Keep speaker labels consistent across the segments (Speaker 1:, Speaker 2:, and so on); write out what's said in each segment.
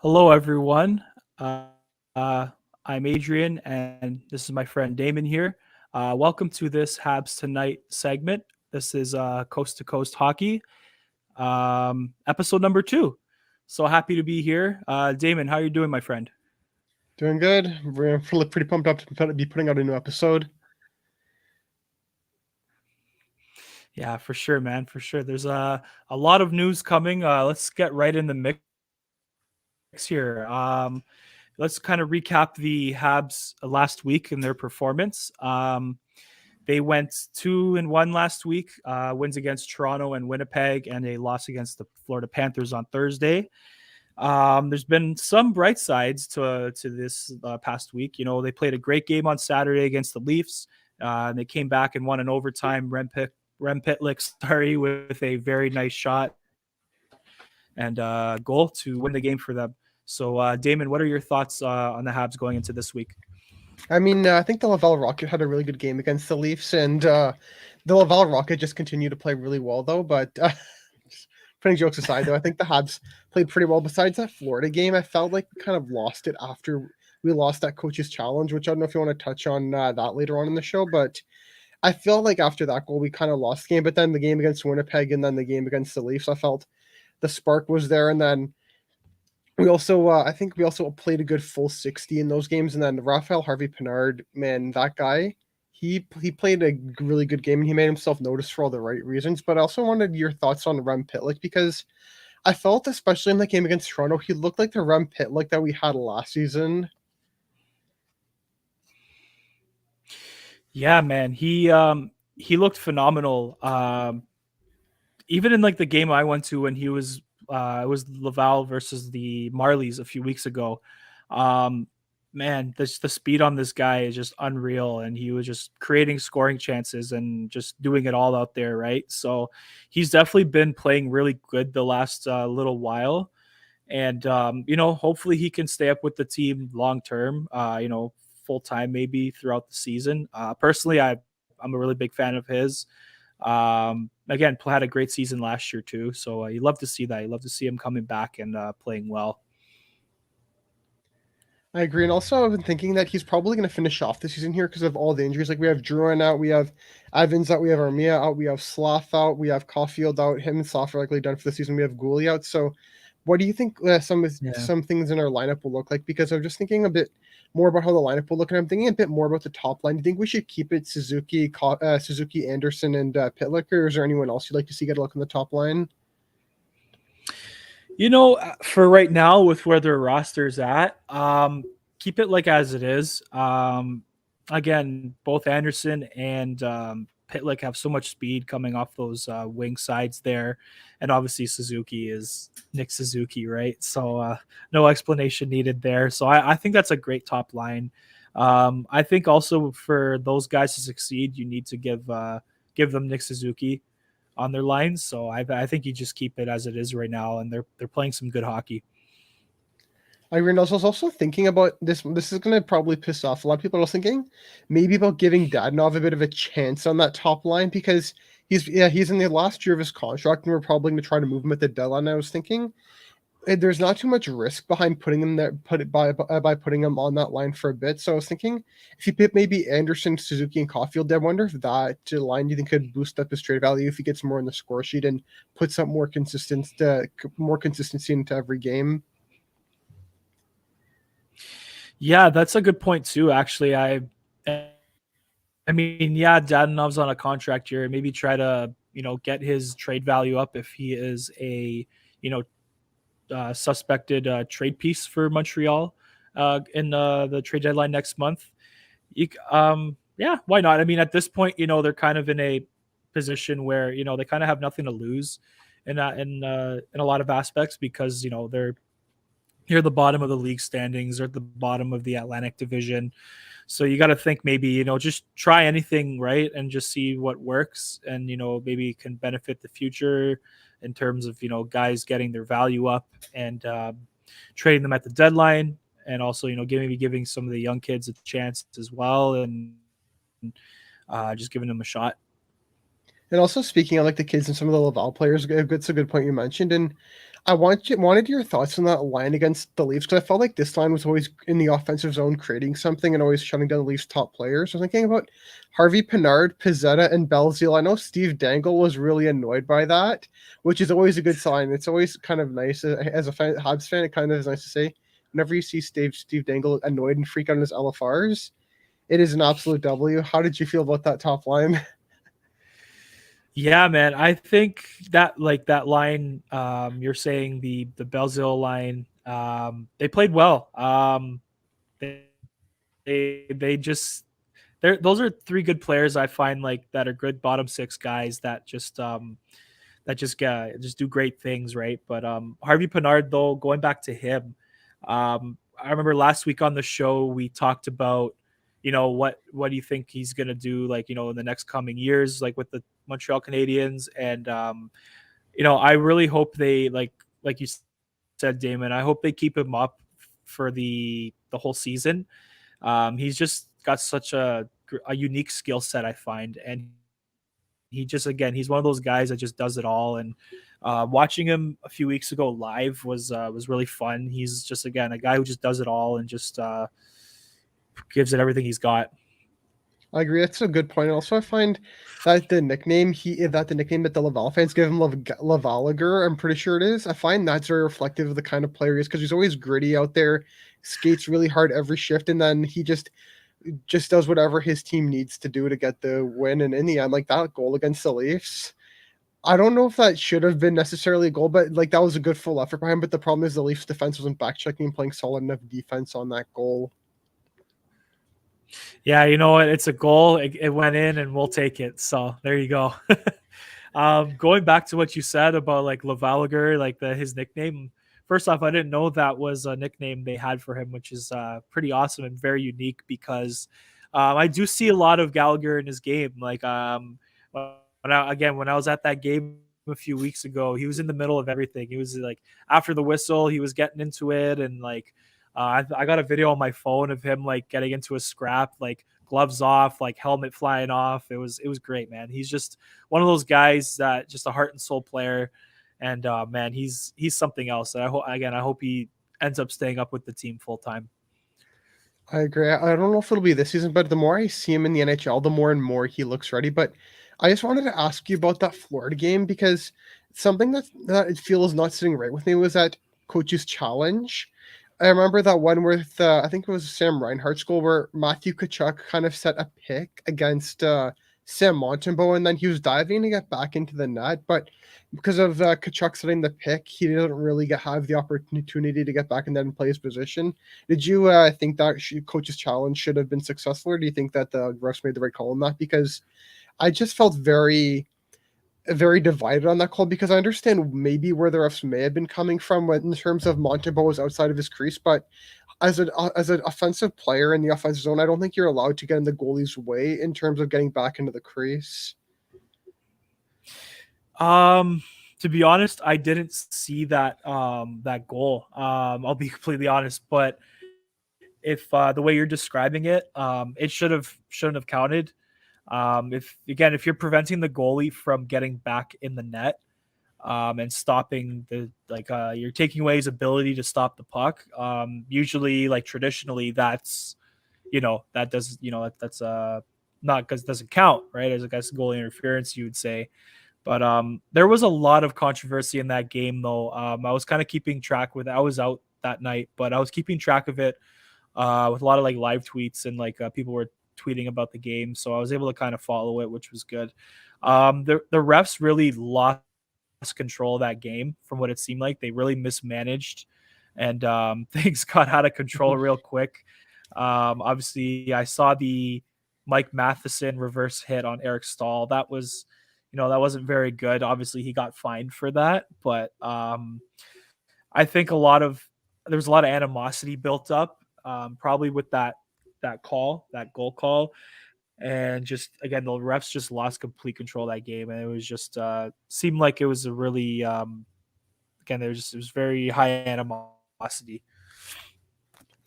Speaker 1: Hello, everyone. Uh, uh, I'm Adrian, and this is my friend Damon here. Welcome to this Habs Tonight segment. This is Coast to Coast Hockey, episode number 2. So happy to be here. Damon, how are you doing, my friend?
Speaker 2: Doing good. We're pretty pumped up to be putting out a new episode.
Speaker 1: Yeah, for sure, man, for sure. There's a lot of news coming. Let's get right in the mix here. Let's kind of recap the Habs last week and their performance. They went 2-1 last week, wins against Toronto and Winnipeg, and a loss against the Florida Panthers on Thursday. There's been some bright sides to this past week. You know, they played a great game on Saturday against the Leafs. They came back and won in overtime. Rem Pitlick, sorry, with a very nice shot and goal to win the game for them. So, Damon, what are your thoughts on the Habs going into this week?
Speaker 2: I think the Laval Rocket had a really good game against the Leafs, and the Laval Rocket just continued to play really well, though. But just putting jokes aside, though, I think the Habs played pretty well. Besides that Florida game, I felt like we kind of lost it after we lost that coach's challenge, which I don't know if you want to touch on that later on in the show, but I feel like after that goal, we kind of lost the game. But then the game against Winnipeg and then the game against the Leafs, I felt the spark was there, and then we also, I think we also played a good full 60 in those games. And then Raphael Harvey Pinard, man, that guy, he played a really good game and he made himself noticed for all the right reasons. But I also wanted your thoughts on Rem Pitlick because I felt, especially in the game against Toronto, he looked like the Rem Pitlick that we had last season.
Speaker 1: Yeah, man, he looked phenomenal. Even in like the game I went to when he was it was Laval versus the Marlies a few weeks ago. Um, Man, the speed on this guy is just unreal, and he was just creating scoring chances and just doing it all out there, right? So he's definitely been playing really good the last little while, and hopefully he can stay up with the team long term. Full time maybe throughout the season. Personally, I'm a really big fan of his. Again, had a great season last year too, so you love to see that. You love to see him coming back and playing well.
Speaker 2: I agree. And also, I've been thinking that he's probably going to finish off the season here because of all the injuries. Like, we have Drouin out, we have Evans out, we have Armia out, we have Sloth out, we have Caulfield out. Him and Sloth are likely done for the season. We have Gooley out. So, what do you think
Speaker 1: Yeah.
Speaker 2: some things in our lineup will look like? Because I'm just thinking a bit more about how the lineup will look, and I'm thinking a bit more about the top line. Do you think we should keep it Suzuki, Anderson, and Pitlick, or is there anyone else you'd like to see get a look in the top line?
Speaker 1: For right now, with where their roster's at, keep it like as it is. Again, both Anderson and Pitlick have so much speed coming off those wing sides there, and obviously Suzuki is Nick Suzuki, right? So no explanation needed there. So I think that's a great top line. I think also for those guys to succeed, you need to give them Nick Suzuki on their lines. So I think you just keep it as it is right now, and they're playing some good hockey.
Speaker 2: I was also thinking about this. This is going to probably piss off a lot of people. I was thinking maybe about giving Dadonov a bit of a chance on that top line because he's in the last year of his contract and we're probably going to try to move him at the deadline. I was thinking there's not too much risk behind putting him there, put it by putting him on that line for a bit. So I was thinking if you put maybe Anderson, Suzuki, and Caulfield, I wonder if that line you think could boost up his trade value if he gets more in the score sheet and puts up more consistency into every game.
Speaker 1: Yeah, that's a good point too. Actually, I mean, yeah, Dadonov's on a contract year. Maybe try to get his trade value up if he is a you know suspected trade piece for Montreal in the trade deadline next month. Yeah, why not? I mean, at this point, they're kind of in a position where they kind of have nothing to lose in a lot of aspects because they're the bottom of the league standings or at the bottom of the Atlantic Division. So you got to think maybe, just try anything, right? And just see what works and, maybe can benefit the future in terms of, guys getting their value up and trading them at the deadline. And also, maybe giving some of the young kids a chance as well and just giving them a shot.
Speaker 2: And also speaking of like the kids and some of the Laval players, it's a good point you mentioned. And I wanted your thoughts on that line against the Leafs because I felt like this line was always in the offensive zone creating something and always shutting down the Leafs' top players. I was thinking about Harvey Pinard, Pizzetta, and Belzile. I know Steve Dangle was really annoyed by that, which is always a good sign. It's always kind of nice as a Habs fan. It kind of is nice to say whenever you see Steve Dangle annoyed and freak out on his LFRs, it is an absolute W. How did you feel about that top line?
Speaker 1: Yeah, man. I think that like that line, you're saying the Belzil line, they played well. They they just those are three good players I find like that are good bottom six guys that just do great things, right? But Harvey Pinard, though, going back to him, I remember last week on the show we talked about, what do you think he's gonna do, like in the next coming years, like with the Montreal Canadiens, and I really hope they like you said, Damon. I hope they keep him up for the whole season. He's just got such a unique skill set, I find, and he just again he's one of those guys that just does it all. And watching him a few weeks ago live was really fun. He's just again a guy who just does it all and just gives it everything he's got.
Speaker 2: I agree. That's a good point. Also, I find that the nickname that the Laval fans give him, Lavaliger, I'm pretty sure it is. I find that's very reflective of the kind of player he is because he's always gritty out there, skates really hard every shift, and then he just does whatever his team needs to do to get the win. And in the end, like that goal against the Leafs, I don't know if that should have been necessarily a goal, but like that was a good full effort by him. But the problem is the Leafs defense wasn't back checking and playing solid enough defense on that goal.
Speaker 1: Yeah, you know what? It's a goal. It went in, and we'll take it. So there you go. Going back to what you said about like Lavaliger, like his nickname. First off, I didn't know that was a nickname they had for him, which is pretty awesome and very unique because I do see a lot of Gallagher in his game. Like when I was at that game a few weeks ago, he was in the middle of everything. He was like after the whistle, he was getting into it, and like I got a video on my phone of him like getting into a scrap, like gloves off, like helmet flying off. It was great, man. He's just one of those guys that just a heart and soul player, and man, he's something else. And I hope he ends up staying up with the team full time.
Speaker 2: I agree. I don't know if it'll be this season, but the more I see him in the NHL, the more and more he looks ready. But I just wanted to ask you about that Florida game because something that it feels not sitting right with me was that coach's challenge. I remember that one with I think it was Sam Reinhart's goal where Matthew Kachuk kind of set a pick against Sam Montembeau, and then he was diving to get back into the net, but because of Kachuk setting the pick, he didn't really have the opportunity to get back in there and play his position. Did you think that coach's challenge should have been successful, or do you think that the refs made the right call on that? Because I just felt very divided on that call because I understand maybe where the refs may have been coming from in terms of Montembeau was outside of his crease, but as an offensive player in the offensive zone, I don't think you're allowed to get in the goalie's way in terms of getting back into the crease.
Speaker 1: To be honest, I didn't see that goal. I'll be completely honest, but if the way you're describing it, it shouldn't have counted. If you're preventing the goalie from getting back in the net, and stopping you're taking away his ability to stop the puck. Usually, like traditionally, that does that's not because it doesn't count, right? As goalie interference, you would say. But there was a lot of controversy in that game, though. I was kind of keeping track with. I was out that night, but I was keeping track of it with a lot of like live tweets and like people were tweeting about the game, so I was able to kind of follow it, which was good. The refs really lost control of that game from what it seemed like. They really mismanaged, and things got out of control real quick. Obviously, I saw the Mike Matheson reverse hit on Eric Stahl. That was, that wasn't very good. Obviously, he got fined for that, but I think there was a lot of animosity built up, probably with that goal call, and just again the refs just lost complete control of that game, and it was just seemed like it was a really again it was very high animosity.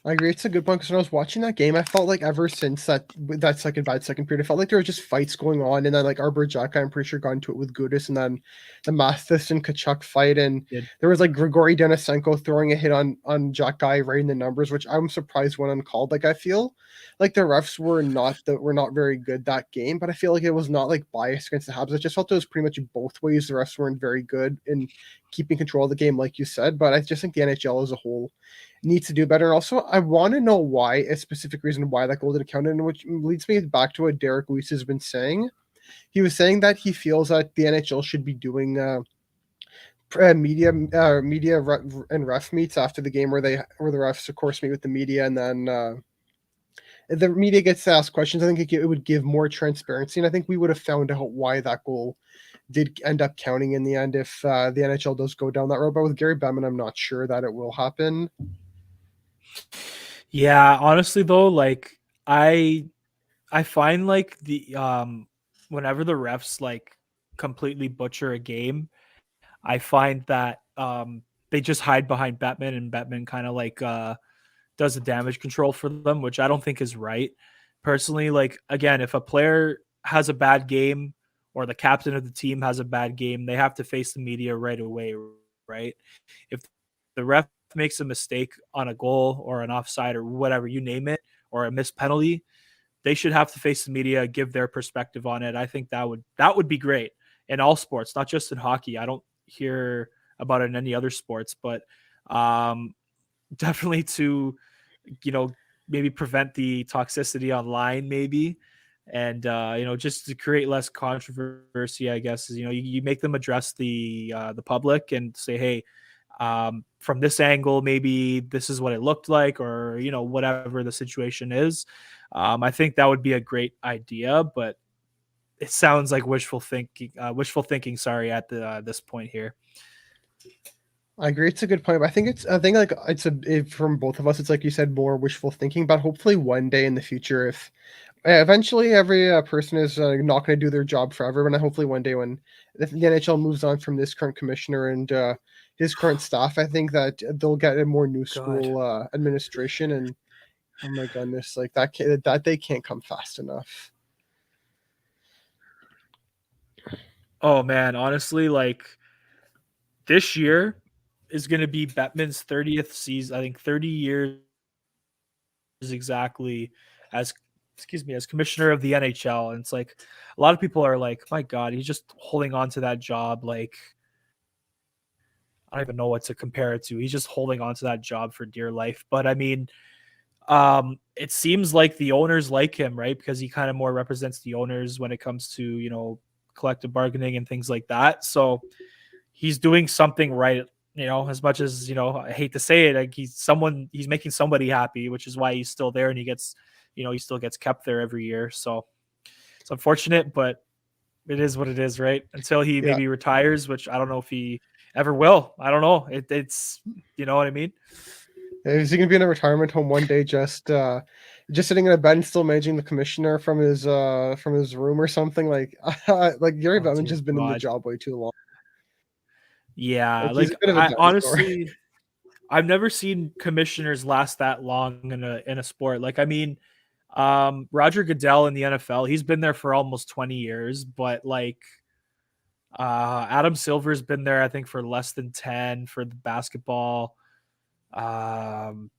Speaker 2: I agree. It's a good point because when I was watching that game, I felt like ever since that second bad second period, I felt like there were just fights going on, and then like Arbor Jaka, I'm pretty sure got into it with Gudis, and then the Mathis and Kachuk fight, and
Speaker 1: Did
Speaker 2: there was like Grigory Denisenko throwing a hit on Jaka right in the numbers, which I'm surprised went uncalled. Like I feel like the refs were not very good that game, but I feel like it was not like biased against the Habs. I just felt it was pretty much both ways. The refs weren't very good in keeping control of the game, like you said, but I just think the NHL as a whole needs to do better. Also, I want to know why, a specific reason why that goal didn't count, and which leads me back to what Derek Weiss has been saying. He was saying that he feels that the NHL should be doing media and ref meets after the game, where the refs of course meet with the media, and then the media gets to ask questions. I think it would give more transparency, and I think we would have found out why that goal did end up counting in the end if the NHL does go down that road. But with Gary Bettman, I'm not sure that it will happen.
Speaker 1: Yeah, honestly though, like I I find like the whenever the refs like completely butcher a game, I find that they just hide behind Batman, and Batman kind of like does the damage control for them, which I don't think is right. Personally, like again, if a player has a bad game or the captain of the team has a bad game, they have to face the media right away, right? If the ref makes a mistake on a goal or an offside or whatever, you name it, or a missed penalty, they should have to face the media, give their perspective on it. I think that would be great in all sports, not just in hockey. I don't hear about it in any other sports, but um, definitely to you know maybe prevent the toxicity online, maybe, and just to create less controversy. I guess is you make them address the public and say, hey, from this angle, maybe this is what it looked like, or whatever the situation is. I think that would be a great idea, but it sounds like wishful thinking. Sorry, at this point here.
Speaker 2: I agree. It's a good point. But I think like from both of us, it's like you said, more wishful thinking. But hopefully, one day in the future, if eventually every person is not going to do their job forever, but hopefully one day when the NHL moves on from this current commissioner and his current staff, I think that they'll get a more new
Speaker 1: God.
Speaker 2: school administration. And oh my goodness, like that they can't come fast enough.
Speaker 1: Oh man, honestly, like this year is going to be Bettman's 30th season. I think 30 years exactly as as commissioner of the NHL. And it's like a lot of people are like, my God, he's just holding on to that job. Like, I don't even know what to compare it to. He's just holding on to that job for dear life. But I mean, it seems like the owners like him, right? Because he kind of more represents the owners when it comes to, collective bargaining and things like that. So he's doing something right. As much as I hate to say it, like he's making somebody happy, which is why he's still there, and he still gets kept there every year. So it's unfortunate, but it is what it is, right? Until he
Speaker 2: Yeah,
Speaker 1: maybe retires, which I don't know if he ever will. I don't know. It's you know what I mean?
Speaker 2: is he going to be in a retirement home one day, just sitting in a bed and still managing the commissioner from his room or something? Like like Gary
Speaker 1: Oh
Speaker 2: Bettman
Speaker 1: dear
Speaker 2: just been in the
Speaker 1: God.
Speaker 2: job way too long.
Speaker 1: Yeah,
Speaker 2: Like he's
Speaker 1: like
Speaker 2: a bit of a
Speaker 1: I
Speaker 2: dinosaur.
Speaker 1: honestly I've never seen commissioners last that long in a sport. Like I mean, Roger Goodell in the NFL, he's been there for almost 20 years, but like Adam Silver's been there I think for less than 10 for the basketball. Um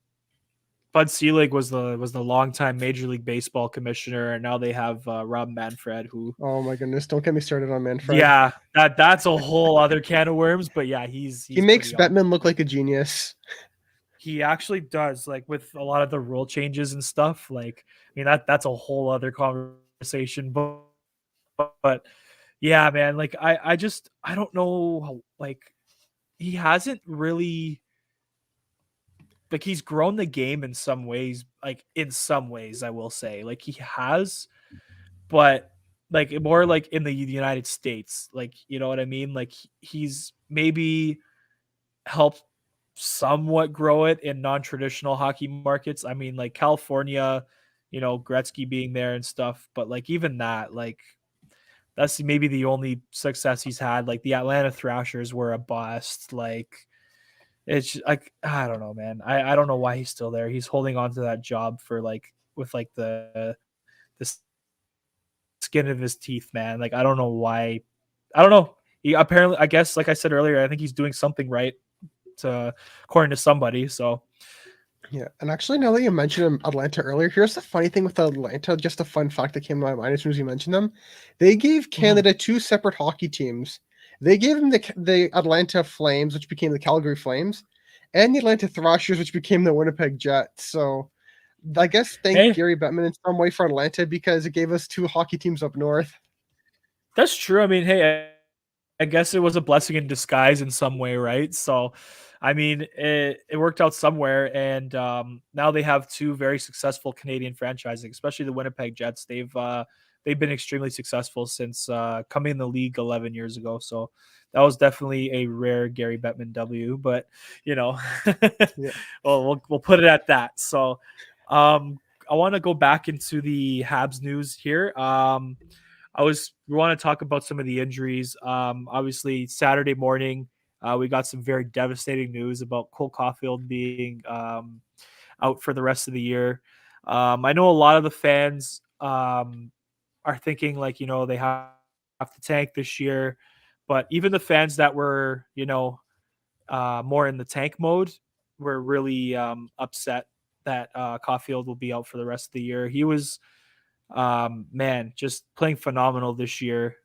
Speaker 1: Bud Selig was the longtime Major League Baseball commissioner, and now they have Rob Manfred, who,
Speaker 2: Oh my goodness! Don't get me started on Manfred.
Speaker 1: yeah, that's a whole other can of worms. But yeah, he's
Speaker 2: He
Speaker 1: he's
Speaker 2: makes
Speaker 1: pretty awesome.
Speaker 2: Bettman look like a genius.
Speaker 1: He actually does, like with a lot of the rule changes and stuff. Like, I mean that's a whole other conversation. But yeah, man, like I don't know how, like he hasn't really like he's grown the game in some ways. Like in some ways, I will say, like he has, but like more like in the United States, like you know what I mean. Like he's maybe helped somewhat grow it in non-traditional hockey markets. I mean, like California, Gretzky being there and stuff, but like even that, like that's maybe the only success he's had. Like the Atlanta Thrashers were a bust. Like it's like I don't know, man. I don't know why he's still there. He's holding on to that job for like with like the skin of his teeth, man. Like I don't know why. I don't know. He apparently, I guess, like I said earlier, I think he's doing something right to according to somebody. So
Speaker 2: Yeah, and actually, now that you mentioned Atlanta earlier, here's the funny thing with Atlanta. Just a fun fact that came to my mind as soon as you mentioned them. They gave
Speaker 1: mhm.
Speaker 2: Canada two separate hockey teams. They gave them the Atlanta Flames, which became the Calgary Flames, and the Atlanta Thrashers, which became the Winnipeg Jets. So I guess thank
Speaker 1: Hey,
Speaker 2: Gary Bettman in some way for Atlanta because it gave us two hockey teams up north.
Speaker 1: that's true. I mean, hey, I guess it was a blessing in disguise in some way, right? So, I mean, it worked out somewhere, and now they have two very successful Canadian franchises, especially the Winnipeg Jets. They've been extremely successful since coming in the league 11 years ago. So that was definitely a rare Gary Bettman W. But you know,
Speaker 2: Yeah,
Speaker 1: well, we'll put it at that. So, um, I want to go back into the Habs news here. We want to talk about some of the injuries. Obviously, Saturday morning, we got some very devastating news about Cole Caulfield being out for the rest of the year. I know a lot of the fans are thinking like they have to tank this year, but even the fans that were more in the tank mode were really upset that Caulfield will be out for the rest of the year. He was man, just playing phenomenal this year.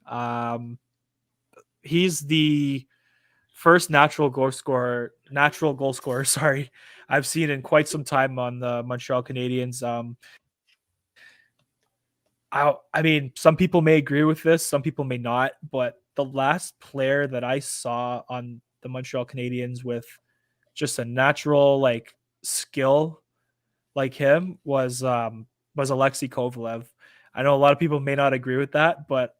Speaker 1: He's the first natural goal scorer, sorry, I've seen in quite some time on the Montreal Canadiens. I mean, some people may agree with this, some people may not, but the last player that I saw on the Montreal Canadiens with just a natural like skill like him was Alexei Kovalev. I know a lot of people may not agree with that, but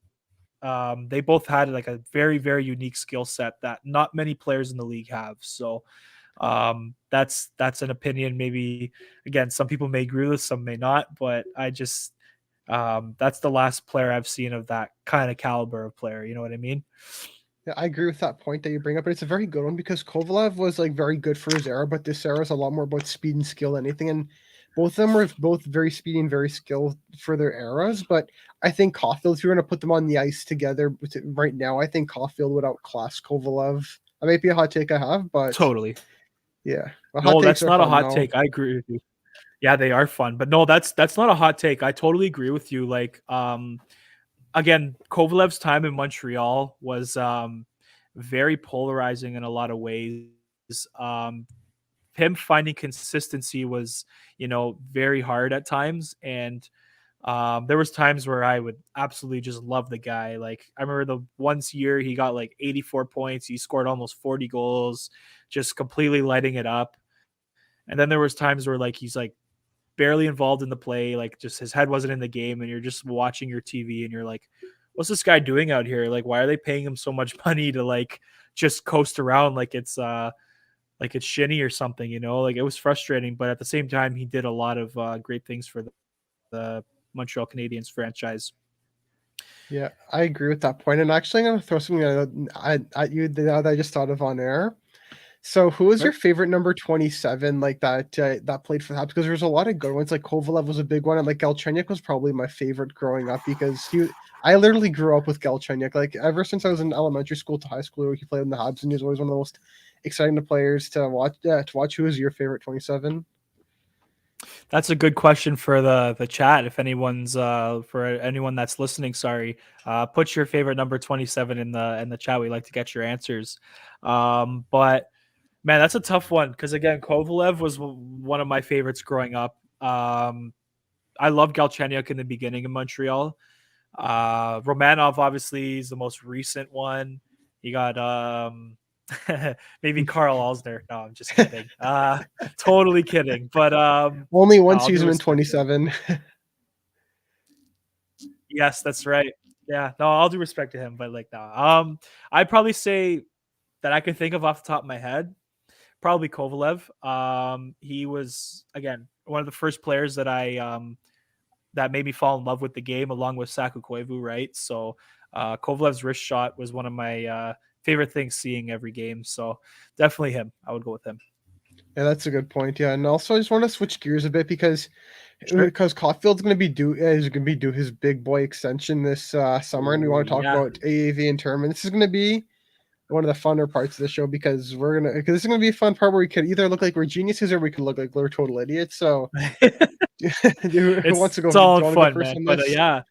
Speaker 1: they both had like a very very unique skill set that not many players in the league have. So that's an opinion. Maybe again, some people may agree with, some may not, but I just that's the last player I've seen of that kind of caliber of player. You know what I mean?
Speaker 2: yeah, I agree with that point that you bring up, but it's a very good one because Kovalev was like very good for his era, but this era is a lot more about speed and skill than anything. And both of them were both very speedy and very skilled for their eras. But I think Caulfield, if you were going to put them on the ice together right now, I think Caulfield would outclass Kovalev. That might be a hot take I have, but
Speaker 1: Totally.
Speaker 2: yeah, but hot
Speaker 1: No,
Speaker 2: takes
Speaker 1: that's
Speaker 2: are
Speaker 1: not a
Speaker 2: fun
Speaker 1: hot
Speaker 2: though.
Speaker 1: take. I agree with you. Yeah, they are fun, but no, that's not a hot take. I totally agree with you. Like, again, Kovalev's time in Montreal was very polarizing in a lot of ways. Um, Him finding consistency was, very hard at times, and there was times where I would absolutely just love the guy. Like I remember the once year he got like 84 points, he scored almost 40 goals, just completely lighting it up. And then there was times where like he's like barely involved in the play, like just his head wasn't in the game, and you're just watching your TV and you're like, what's this guy doing out here? Like, why are they paying him so much money to like just coast around like it's shinny or something, Like it was frustrating, but at the same time, he did a lot of great things for the Montreal Canadiens franchise.
Speaker 2: Yeah, I agree with that point. And actually, I'm going to throw something at you that I just thought of on air. So, who is your
Speaker 1: Sure.
Speaker 2: favorite number 27 like that played for the Habs? Because there's a lot of good ones. Like Kovalev was a big one, and like Galchenyuk was probably my favorite growing up because I literally grew up with Galchenyuk. Like ever since I was in elementary school to high school, he played in the Habs, and he was always one of the most exciting players to watch. To watch. Who is your favorite 27?
Speaker 1: That's a good question for the chat. If anyone's for anyone that's listening, sorry, put your favorite number 27 in the chat. We like to get your answers. But man, that's a tough one because again, Kovalev was one of my favorites growing up. I loved Galchenyuk in the beginning in Montreal. Romanov obviously is the most recent one. You got maybe Carl Alsner. No, I'm just kidding. Totally kidding. But
Speaker 2: Only
Speaker 1: no,
Speaker 2: one
Speaker 1: all due
Speaker 2: season in
Speaker 1: respect to him.
Speaker 2: 27.
Speaker 1: Yes, that's right. Yeah, no, all due respect to him, but like no. I'd probably say that I could think of off the top of my head, probably Kovalev. He was again one of the first players that made me fall in love with the game, along with Saku Koivu, right? So Kovalev's wrist shot was one of my favorite thing seeing every game. So definitely him. I would go with him.
Speaker 2: Yeah, that's a good point. Yeah, and also I just want to switch gears a bit because
Speaker 1: Sure.
Speaker 2: Caulfield's going to be due his big boy extension this summer, and we
Speaker 1: Ooh,
Speaker 2: want to talk
Speaker 1: yeah.
Speaker 2: about AAV and tournament. This is going to be one of the funner parts of the show because this is gonna be a fun part where we could either look like we're geniuses or we could look like we're total idiots. So, who wants to go?
Speaker 1: It's
Speaker 2: Do you
Speaker 1: all in
Speaker 2: want to go
Speaker 1: fun,
Speaker 2: first
Speaker 1: man.
Speaker 2: on
Speaker 1: But
Speaker 2: this?
Speaker 1: yeah,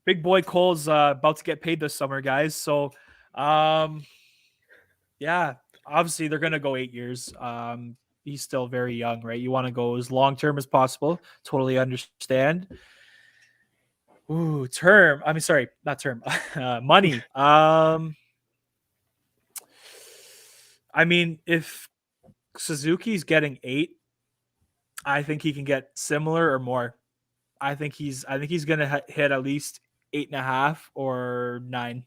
Speaker 1: big boy Cole's about to get paid this summer, guys. So, um, yeah, obviously they're gonna go 8 years. He's still very young, right? You want to go as long term as possible. Totally understand. Ooh, term. I mean, sorry, not term. Money. I mean, if Suzuki's getting 8, I think he can get similar or more. I think he's gonna hit at least 8.5 or 9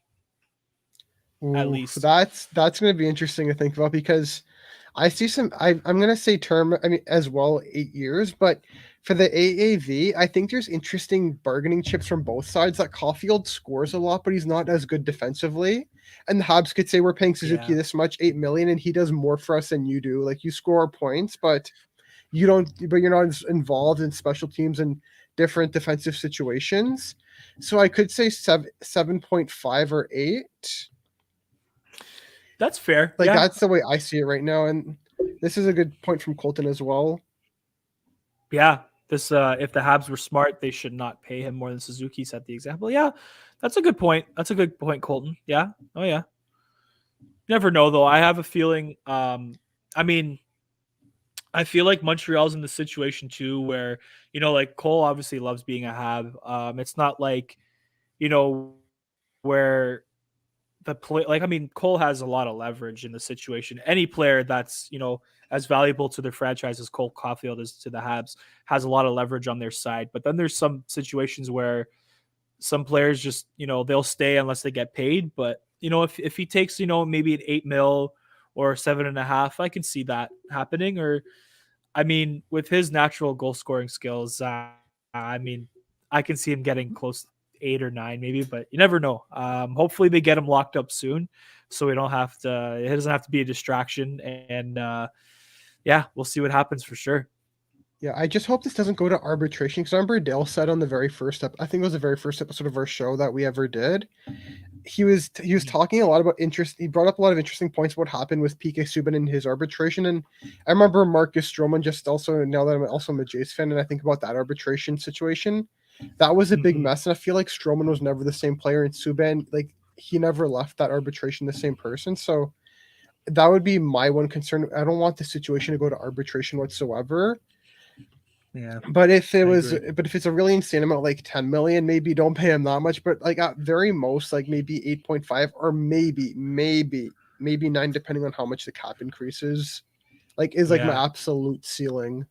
Speaker 1: at
Speaker 2: Ooh,
Speaker 1: least.
Speaker 2: that's gonna be interesting to think about because I see some. I'm gonna say term. I mean, as well, 8 years. But for the AAV, I think there's interesting bargaining chips from both sides. That Caulfield scores a lot, but he's not as good defensively. And the Habs could say we're paying Suzuki
Speaker 1: Yeah,
Speaker 2: this much, 8 million, and he does more for us than you do. Like you score points, but you don't. But you're not as involved in special teams and different defensive situations. So I could say 7.5 or 8.
Speaker 1: that's fair.
Speaker 2: Like
Speaker 1: Yeah,
Speaker 2: that's the way I see it right now, and this is a good point from Colton as well.
Speaker 1: yeah. This if the Habs were smart, they should not pay him more than Suzuki. Set the example. Yeah, that's a good point. That's a good point, Colton. Yeah. Oh yeah. Never know though. I have a feeling. I mean, I feel like Montreal's in the situation too, where like Cole obviously loves being a Hab. It's not like where the play like I mean Cole has a lot of leverage in the situation. Any player that's as valuable to their franchise as Cole Caulfield is to the Habs has a lot of leverage on their side. But then there's some situations where some players just they'll stay unless they get paid. But if he takes maybe an 8 mil or 7.5, I can see that happening. Or I mean, with his natural goal scoring skills, I mean, I can see him getting close 8 or 9, maybe, but you never know. Hopefully, they get him locked up soon, so we don't have to. It doesn't have to be a distraction, and yeah, we'll see what happens for sure.
Speaker 2: Yeah, I just hope this doesn't go to arbitration because I remember Dale said on the very first I think it was the very first episode of our show that we ever did. He was
Speaker 1: Mhm.
Speaker 2: talking a lot about interest. He brought up a lot of interesting points about what happened with PK Subban in his arbitration, and I remember Marcus Stroman. Just also now that I'm also a Jays fan, and I think about that arbitration situation, that was a big
Speaker 1: Mhm.
Speaker 2: mess, and I feel like Stroman was never the same player, and Subban like he never left that arbitration the same person. So that would be my one concern. I don't want the situation to go to arbitration whatsoever.
Speaker 1: Yeah, I agree.
Speaker 2: But if it's a really insane amount, like 10 million, maybe don't pay him that much. But like at very most, like maybe 8.5 or maybe 9, depending on how much the cap increases. Like is like my
Speaker 1: Yeah,
Speaker 2: absolute ceiling.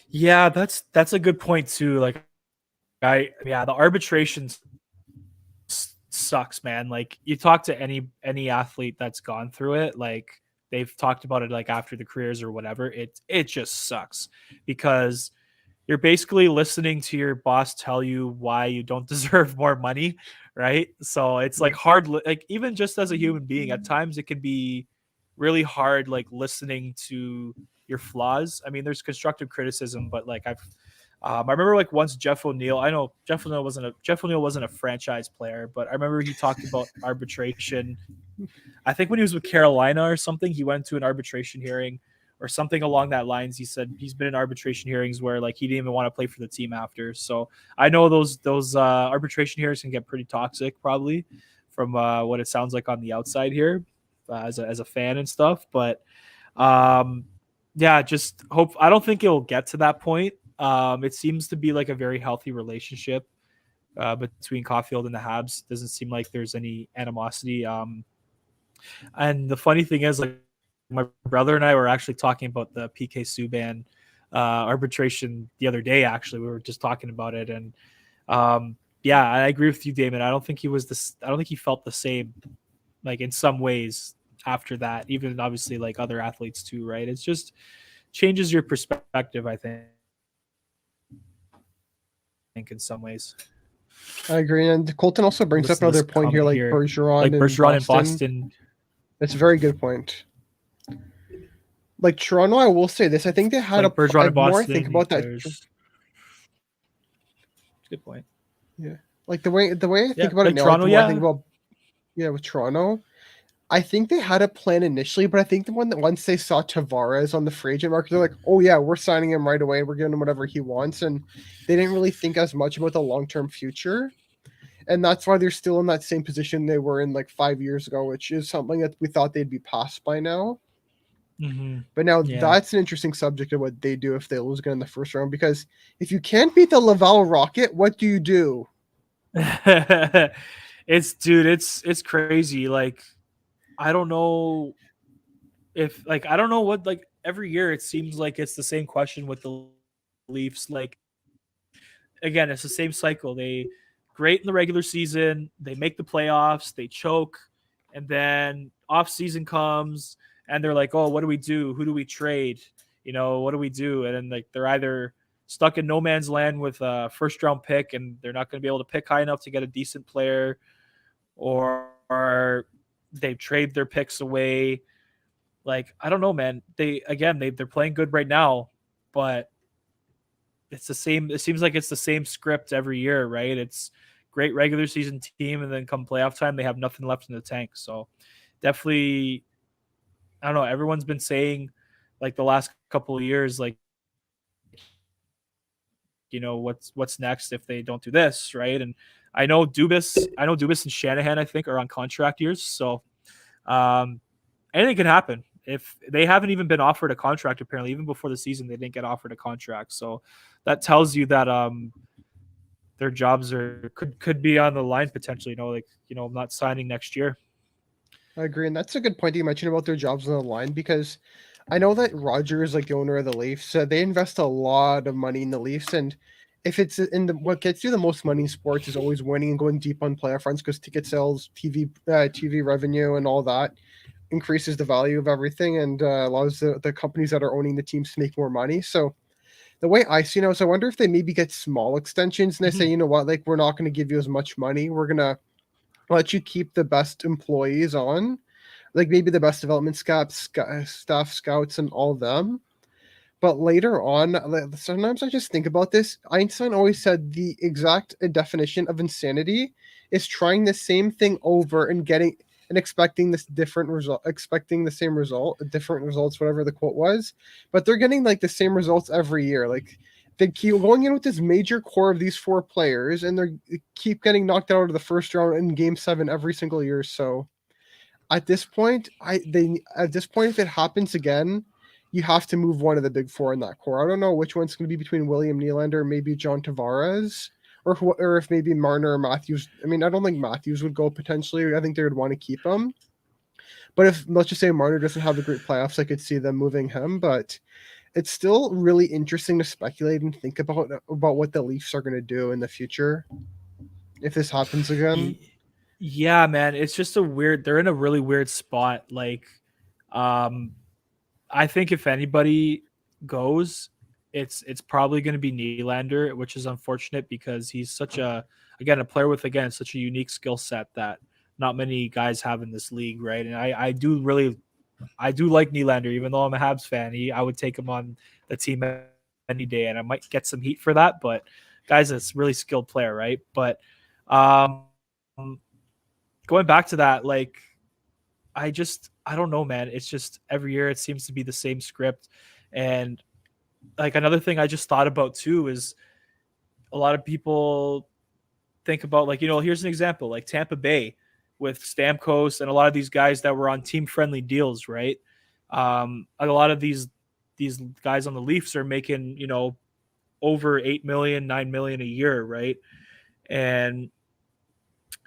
Speaker 1: yeah, that's a good point too. Like, yeah, the arbitrations sucks, man. Like you talk to any athlete that's gone through it, like they've talked about it like after the careers or whatever. It just sucks because you're basically listening to your boss tell you why you don't deserve more money, right? So it's like hard, like even just as a human being, at times it can be really hard, like listening to your flaws. I mean, there's constructive criticism, but like I remember like once Jeff O'Neill. I know Jeff O'Neill wasn't a franchise player, but I remember he talked about arbitration. I think when he was with Carolina or something, he went to an arbitration hearing or something along that lines. He said he's been in arbitration hearings where like he didn't even want to play for the team after. So I know those arbitration hearings can get pretty toxic, probably from what it sounds like on the outside here as a fan and stuff. But um, yeah, just hope. I don't think it'll get to that point. It seems to be like a very healthy relationship between Caulfield and the Habs. Doesn't seem like there's any animosity. And the funny thing is, like, my brother and I were actually talking about the PK Subban arbitration the other day. Actually, we were just talking about it, and yeah, I agree with you, Damon. I don't think he was this. I don't think he felt the same, like in some ways after that. Even obviously, like other athletes too, right? It's just changes your perspective. I think in some ways.
Speaker 2: I agree. And Colton also brings up
Speaker 1: Listen to this
Speaker 2: another point here,
Speaker 1: comment
Speaker 2: like
Speaker 1: here, like
Speaker 2: Bergeron in
Speaker 1: Bergeron in
Speaker 2: Boston.
Speaker 1: Boston.
Speaker 2: That's a very good point. Like Toronto, I will say this: I think they had
Speaker 1: Like Bergeron in
Speaker 2: the more I think
Speaker 1: Boston, he
Speaker 2: about that,
Speaker 1: players. Good point.
Speaker 2: yeah, like the way I
Speaker 1: Yeah,
Speaker 2: think about it
Speaker 1: like
Speaker 2: now, like
Speaker 1: Toronto.
Speaker 2: the more I think
Speaker 1: Yeah.
Speaker 2: about, yeah, with Toronto, I think they had a plan initially, but I think the one that once they saw Tavares on the free agent market, they're like, oh yeah, we're signing him right away. We're giving him whatever he wants, and they didn't really think as much about the long term future. And that's why they're still in that same position they were in like 5 years ago, which is something that we thought they'd be past by now.
Speaker 1: Mm-hmm.
Speaker 2: But now
Speaker 1: Yeah.
Speaker 2: that's an interesting subject of what they do if they lose again in the first round. Because if you can't beat the Laval Rocket, what do you do?
Speaker 1: It's crazy. Like I don't know if like I don't know what like every year it seems like it's the same question with the Leafs. Like again, it's the same cycle. They great in the regular season, they make the playoffs, they choke, and then off season comes and they're like, "Oh, what do we do? Who do we trade? What do we do?" And then like they're either stuck in no man's land with a first round pick and they're not going to be able to pick high enough to get a decent player, or they trade their picks away. Like I don't know, man. They're playing good right now, but it's the same. It seems like it's the same script every year, right? It's great regular season team, and then come playoff time, they have nothing left in the tank. So definitely, I don't know. Everyone's been saying like the last couple of years, like what's next if they don't do this, right? And I know Dubas and Shanahan, I think, are on contract years, so um, anything can happen. If they haven't even been offered a contract, apparently, even before the season, they didn't get offered a contract. So that tells you that their jobs could be on the line potentially. Not signing next year.
Speaker 2: I agree, and that's a good point that you mentioned about their jobs on the line because I know that Rogers, like the owner of the Leafs, they invest a lot of money in the Leafs, and if it's in the what gets you the most money in sports is always winning and going deep on playoff runs because ticket sales, TV revenue, and all that increases the value of everything and allows the companies that are owning the teams to make more money. So the way I see it now is I wonder if they maybe get small extensions and they say,
Speaker 1: Mhm.
Speaker 2: you know what, like we're not going to give you as much money. We're gonna let you keep the best employees on, like maybe the best development staff scouts and all of them. But later on, like, sometimes I just think about this. Einstein always said the exact definition of insanity is trying the same thing over and getting and expecting this different result, expecting the same result, different results, whatever the quote was. But they're getting like the same results every year. Like they keep going in with this major core of these four players, and they keep getting knocked out of the first round in Game 7 every single year. So at this point, if it happens again, you have to move one of the big four in that core. I don't know which one's going to be between William Nylander, maybe John Tavares, or if maybe Marner or Matthews. I mean, I don't think Matthews would go potentially. I think they would want to keep him. But if let's just say Marner doesn't have a great playoffs, I could see them moving him. But it's still really interesting to speculate and think about what the Leafs are going to do in the future if this happens again.
Speaker 1: Yeah, man, it's just a weird. They're in a really weird spot. Like, um, I think if anybody goes, it's probably going to be Nylander, which is unfortunate because he's such a player with such a unique skill set that not many guys have in this league, right? And I do like Nylander, even though I'm a Habs fan. I would take him on the team any day, and I might get some heat for that. But guys, it's really skilled player, right? But um, going back to that, like I don't know, man. It's just every year it seems to be the same script. And like another thing I just thought about too is a lot of people think about like, here's an example, like Tampa Bay with Stamkos and a lot of these guys that were on team friendly deals, right? A lot of these guys on the Leafs are making, over 8 million, 9 million a year, right? And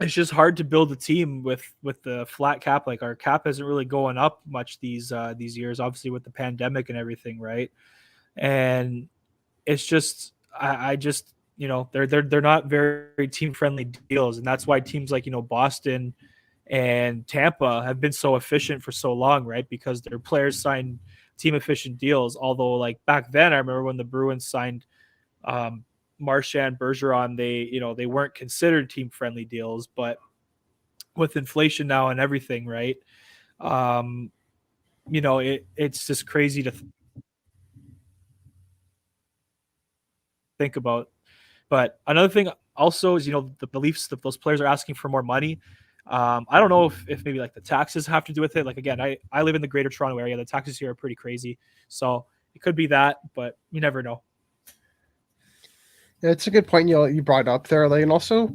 Speaker 1: it's just hard to build a team with the flat cap. Like our cap isn't really going up much these years, obviously with the pandemic and everything, right? And it's just I just they're not very team friendly deals, and that's why teams like Boston and Tampa have been so efficient for so long, right? Because their players signed team efficient deals. Although like back then, I remember when the Bruins signed Marchand, Bergeron, they weren't considered team friendly deals, but with inflation now and everything, right? Um, it's just crazy to think about. But another thing also is, the beliefs that those players are asking for more money. I don't know if maybe like the taxes have to do with it. Like again, I live in the Greater Toronto area. The taxes here are pretty crazy, so it could be that, but you never know.
Speaker 2: Yeah, it's a good point you brought up there. Like, and also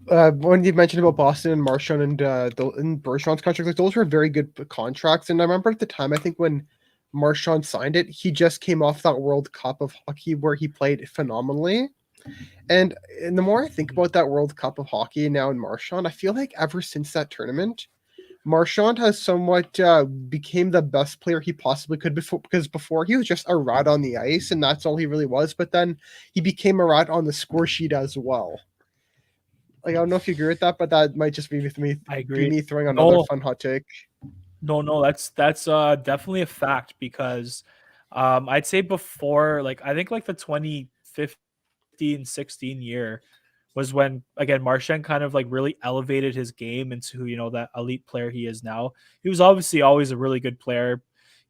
Speaker 2: when you mentioned about Boston and Marchand and Bergeron's contract, like those were very good contracts. And I remember at the time, I think when Marchand signed it, he just came off that World Cup of hockey where he played phenomenally. And the more I think about that World Cup of hockey now in Marchand, I feel like ever since that tournament, Marchand has somewhat became the best player he possibly could before, because before he was just a rat on the ice and that's all he really was. But then he became a rat on the score sheet as well. Like, I don't know if you agree with that, but that might just
Speaker 1: I
Speaker 2: be
Speaker 1: agree.
Speaker 2: me throwing another
Speaker 1: No,
Speaker 2: fun hot take.
Speaker 1: no, that's definitely a fact because I'd say before, like I think like the 2015-16 year was when again Marchand kind of like really elevated his game into that elite player he is now. He was obviously always a really good player.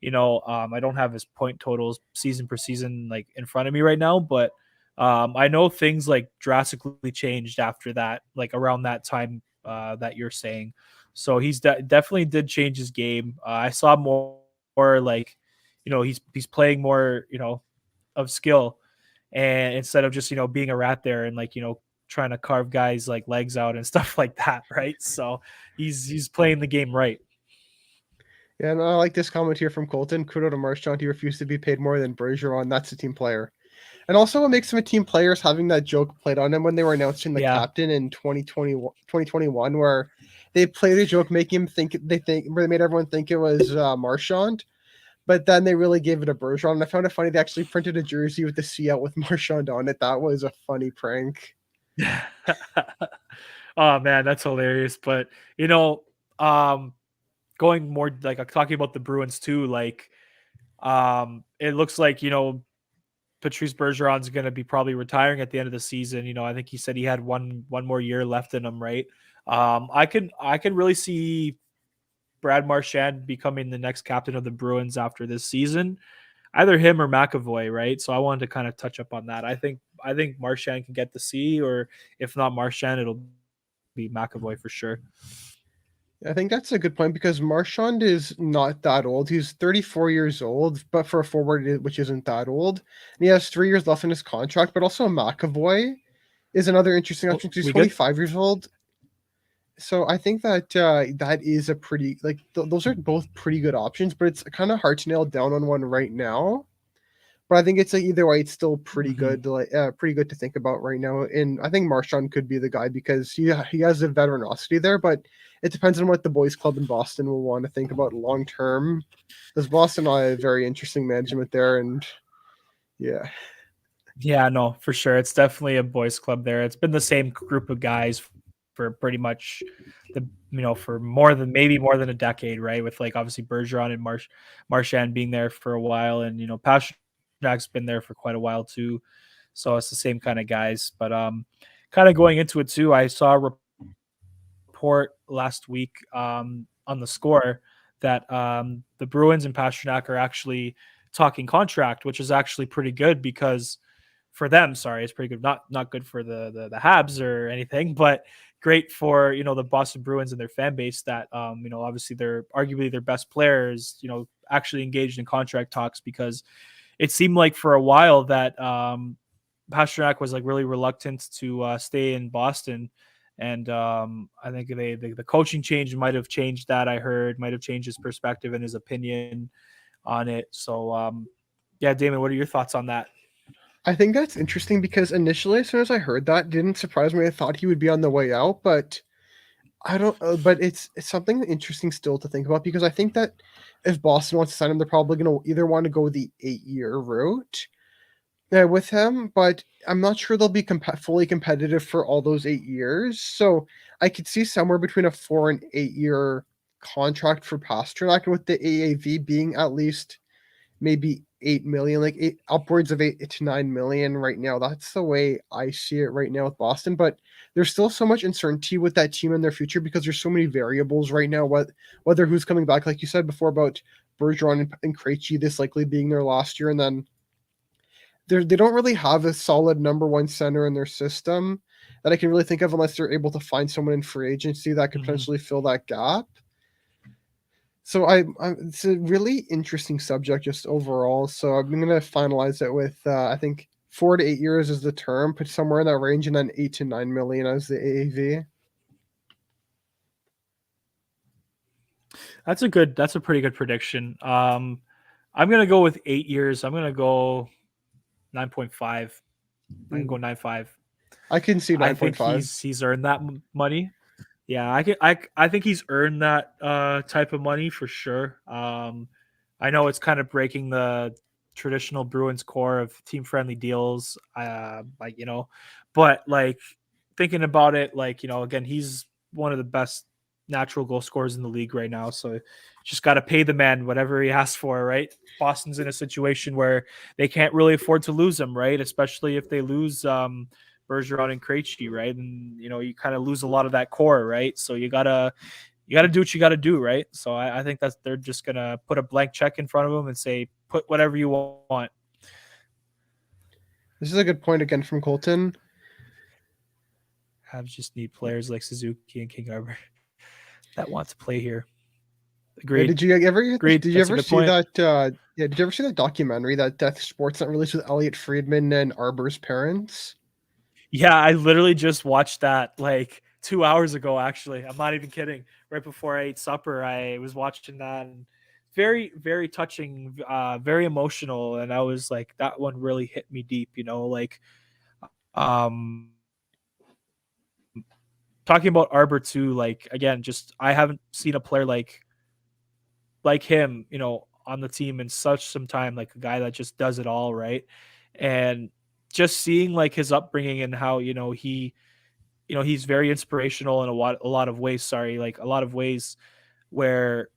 Speaker 1: I don't have his point totals season per season like in front of me right now, but I know things like drastically changed after that, like around that time that you're saying. So he's definitely did change his game. I saw more like, he's playing more, of skill, and instead of just being a rat there and like trying to carve guys like legs out and stuff like that, right? So he's playing the game right.
Speaker 2: Yeah, and I like this comment here from Colton. Kudo to Marchand. He refused to be paid more than Bergeron. That's a team player. And also, what makes him a team player is having that joke played on him when they were announcing the
Speaker 1: Yeah.
Speaker 2: captain in 2021, where they played a joke making him think where they made everyone think it was Marchand, but then they really gave it a Bergeron. And I found it funny they actually printed a jersey with the C out with Marchand on it. That was a funny prank.
Speaker 1: Oh man, that's hilarious. But um, going more like talking about the Bruins too, like it looks like Patrice Bergeron's going to be probably retiring at the end of the season. I think he said he had one more year left in him, right? I can really see Brad Marchand becoming the next captain of the Bruins after this season. Either him or McAvoy, right? So I wanted to kind of touch up on that. I think Marchand can get the C, or if not Marchand, it'll be McAvoy for sure.
Speaker 2: I think that's a good point because Marchand is not that old. He's 34 years old, but for a forward, which isn't that old. And he has 3 years left in his contract, but also McAvoy is another interesting
Speaker 1: Oh,
Speaker 2: option because he's
Speaker 1: we good?
Speaker 2: 25 years old. So I think that that is a pretty, like, those are both pretty good options, but it's kind of hard to nail down on one right now. But I think it's like either way, it's still pretty
Speaker 1: Hmm.
Speaker 2: good, like pretty good to think about right now. And I think Marchand could be the guy because he has a veteranosity there, but it depends on what the boys' club in Boston will want to think about long term. Because Boston are a very interesting management there, and yeah,
Speaker 1: Yeah, no, for sure. It's definitely a boys' club there. It's been the same group of guys for pretty much for more than a decade, right? With like obviously Bergeron and Marchand being there for a while, and Pasternak's been there for quite a while too. So it's the same kind of guys. But kind of going into it too, I saw a report last week on the score that the Bruins and Pasternak are actually talking contract, which is actually pretty good because for them, sorry, it's pretty good. Not good for the Habs or anything, but great for the Boston Bruins and their fan base that obviously they're arguably their best players actually engaged in contract talks because it seemed like for a while that Pasternak was like really reluctant to stay in Boston. And I think the coaching change might have changed that. I heard might have changed his perspective and his opinion on it. So yeah, Damon, what are your thoughts on that?
Speaker 2: I think that's interesting because initially, as soon as I heard that, it didn't surprise me. I thought he would be on the way out, but I don't. But it's something interesting still to think about because I think that if Boston wants to sign him, they're probably going to either want to go the 8 year route with him, but I'm not sure they'll be fully competitive for all those 8 years. So I could see somewhere between a 4 and 8 year contract for Pasternak, with the AAV being at least maybe 8 million, like upwards of 8 to 9 million right now. That's the way I see it right now with Boston. But there's still so much uncertainty with that team and their future because there's so many variables right now. Whether who's coming back, like you said before about Bergeron and Krejci, this likely being their last year, and then they don't really have a solid number one center in their system that I can really think of unless they're able to find someone in free agency that could
Speaker 1: Mhm.
Speaker 2: potentially fill that gap. So it's a really interesting subject just overall. So I'm going to finalize it with I think 4 to 8 years is the term, put somewhere in that range, and then 8 to 9 million as the AAV.
Speaker 1: That's a pretty good prediction. I'm gonna go with 8 years. I'm gonna go 9.5. I can go 9.5.
Speaker 2: I can see
Speaker 1: I
Speaker 2: nine point
Speaker 1: think
Speaker 2: five.
Speaker 1: he's earned that money. Yeah, I think he's earned that type of money for sure. I know it's kind of breaking the traditional Bruins core of team friendly deals. Like but like thinking about it, like again, he's one of the best natural goal scorers in the league right now. So just got to pay the man whatever he asks for, right? Boston's in a situation where they can't really afford to lose him, right? Especially if they lose Bergeron and Krejci, right? And you kind of lose a lot of that core, right? So you gotta do what you gotta do, right? So I think that's they're just gonna put a blank check in front of them and say, put whatever you want.
Speaker 2: This is a good point again from Colton.
Speaker 1: Habs just need players like Suzuki and King Arbor that want to play here.
Speaker 2: Yeah,
Speaker 1: Agreed. Agreed.
Speaker 2: did you
Speaker 1: That's a
Speaker 2: ever
Speaker 1: good
Speaker 2: see
Speaker 1: point.
Speaker 2: that yeah, did you ever see that documentary that Death Sportsnet released with Elliot Friedman and Arbor's parents?
Speaker 1: Yeah, I literally just watched that like 2 hours ago. Actually, I'm not even kidding. Right before I ate supper, I was watching that, and very, very touching, very emotional, and I was like, that one really hit me deep. Like um talking about Arbor too. Like again, just I haven't seen a player like him, on the team in such some time. Like a guy that just does it all, right? And just seeing like his upbringing and how he's very inspirational in a lot of ways. Sorry, like a lot of ways where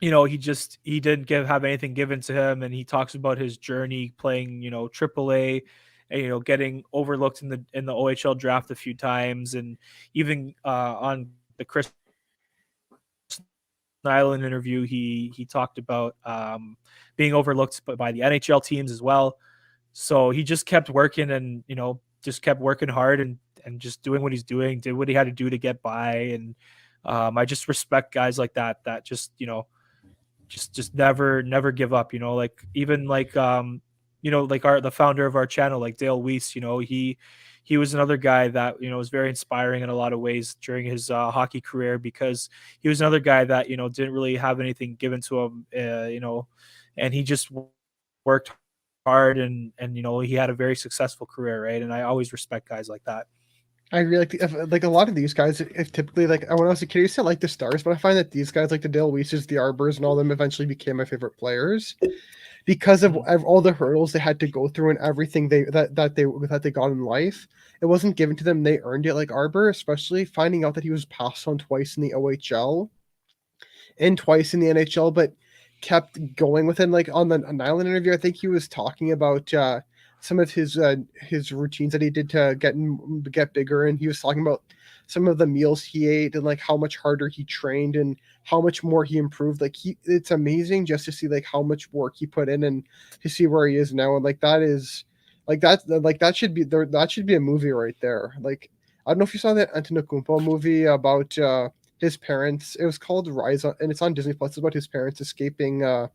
Speaker 1: he didn't have anything given to him, and he talks about his journey playing AAA, and getting overlooked in the OHL draft a few times, and even on the Chris Nyland interview, he talked about being overlooked by the NHL teams as well. So he just kept working, and just kept working hard, and just doing what he's doing, did what he had to do to get by. And I just respect guys like that just just never give up. Like even like like the founder of our channel, like Dale Weiss. He was another guy that was very inspiring in a lot of ways during his hockey career, because he was another guy that didn't really have anything given to him, and he just worked hard, and he had a very successful career, right? And I always respect guys like that.
Speaker 2: I really like a lot of these guys. If typically like when I was a kid, I used to like the Stars, but I find that these guys like the Dale Weisses, the Arbors, and all of them eventually became my favorite players because
Speaker 1: Mhm.
Speaker 2: of all the hurdles they had to go through and everything that they got in life. It wasn't given to them; they earned it. Like Arbor, especially finding out that he was passed on twice in the OHL and twice in the NHL, but kept going with it. Like on the Nyland interview, I think he was talking about some of his routines that he did to get bigger, and he was talking about some of the meals he ate and like how much harder he trained and how much more he improved. Like it's amazing just to see like how much work he put in and to see where he is now, and like that is that should be there. That should be a movie right there. Like I don't know if you saw that Antetokounmpo movie about his parents. It was called Rise, and it's on Disney Plus. It's about his parents escaping. I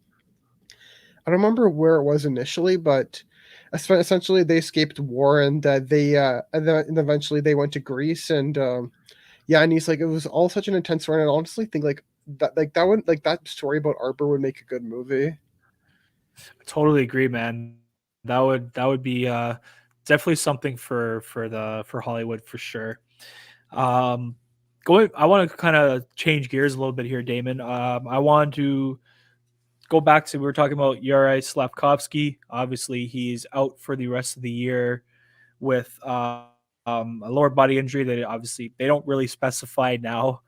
Speaker 2: don't remember where it was initially, but essentially they escaped war, and and eventually they went to Greece, and yeah, and he's like, it was all such an intense story. And I honestly think like that story about Arbor would make a good movie.
Speaker 1: I totally agree, man. That would be definitely something for Hollywood for sure. Um, I want to kind of change gears a little bit here, Damon. I want to go back to, we were talking about Yuri Slavkovsky. Obviously, he's out for the rest of the year with a lower body injury that obviously they don't really specify now.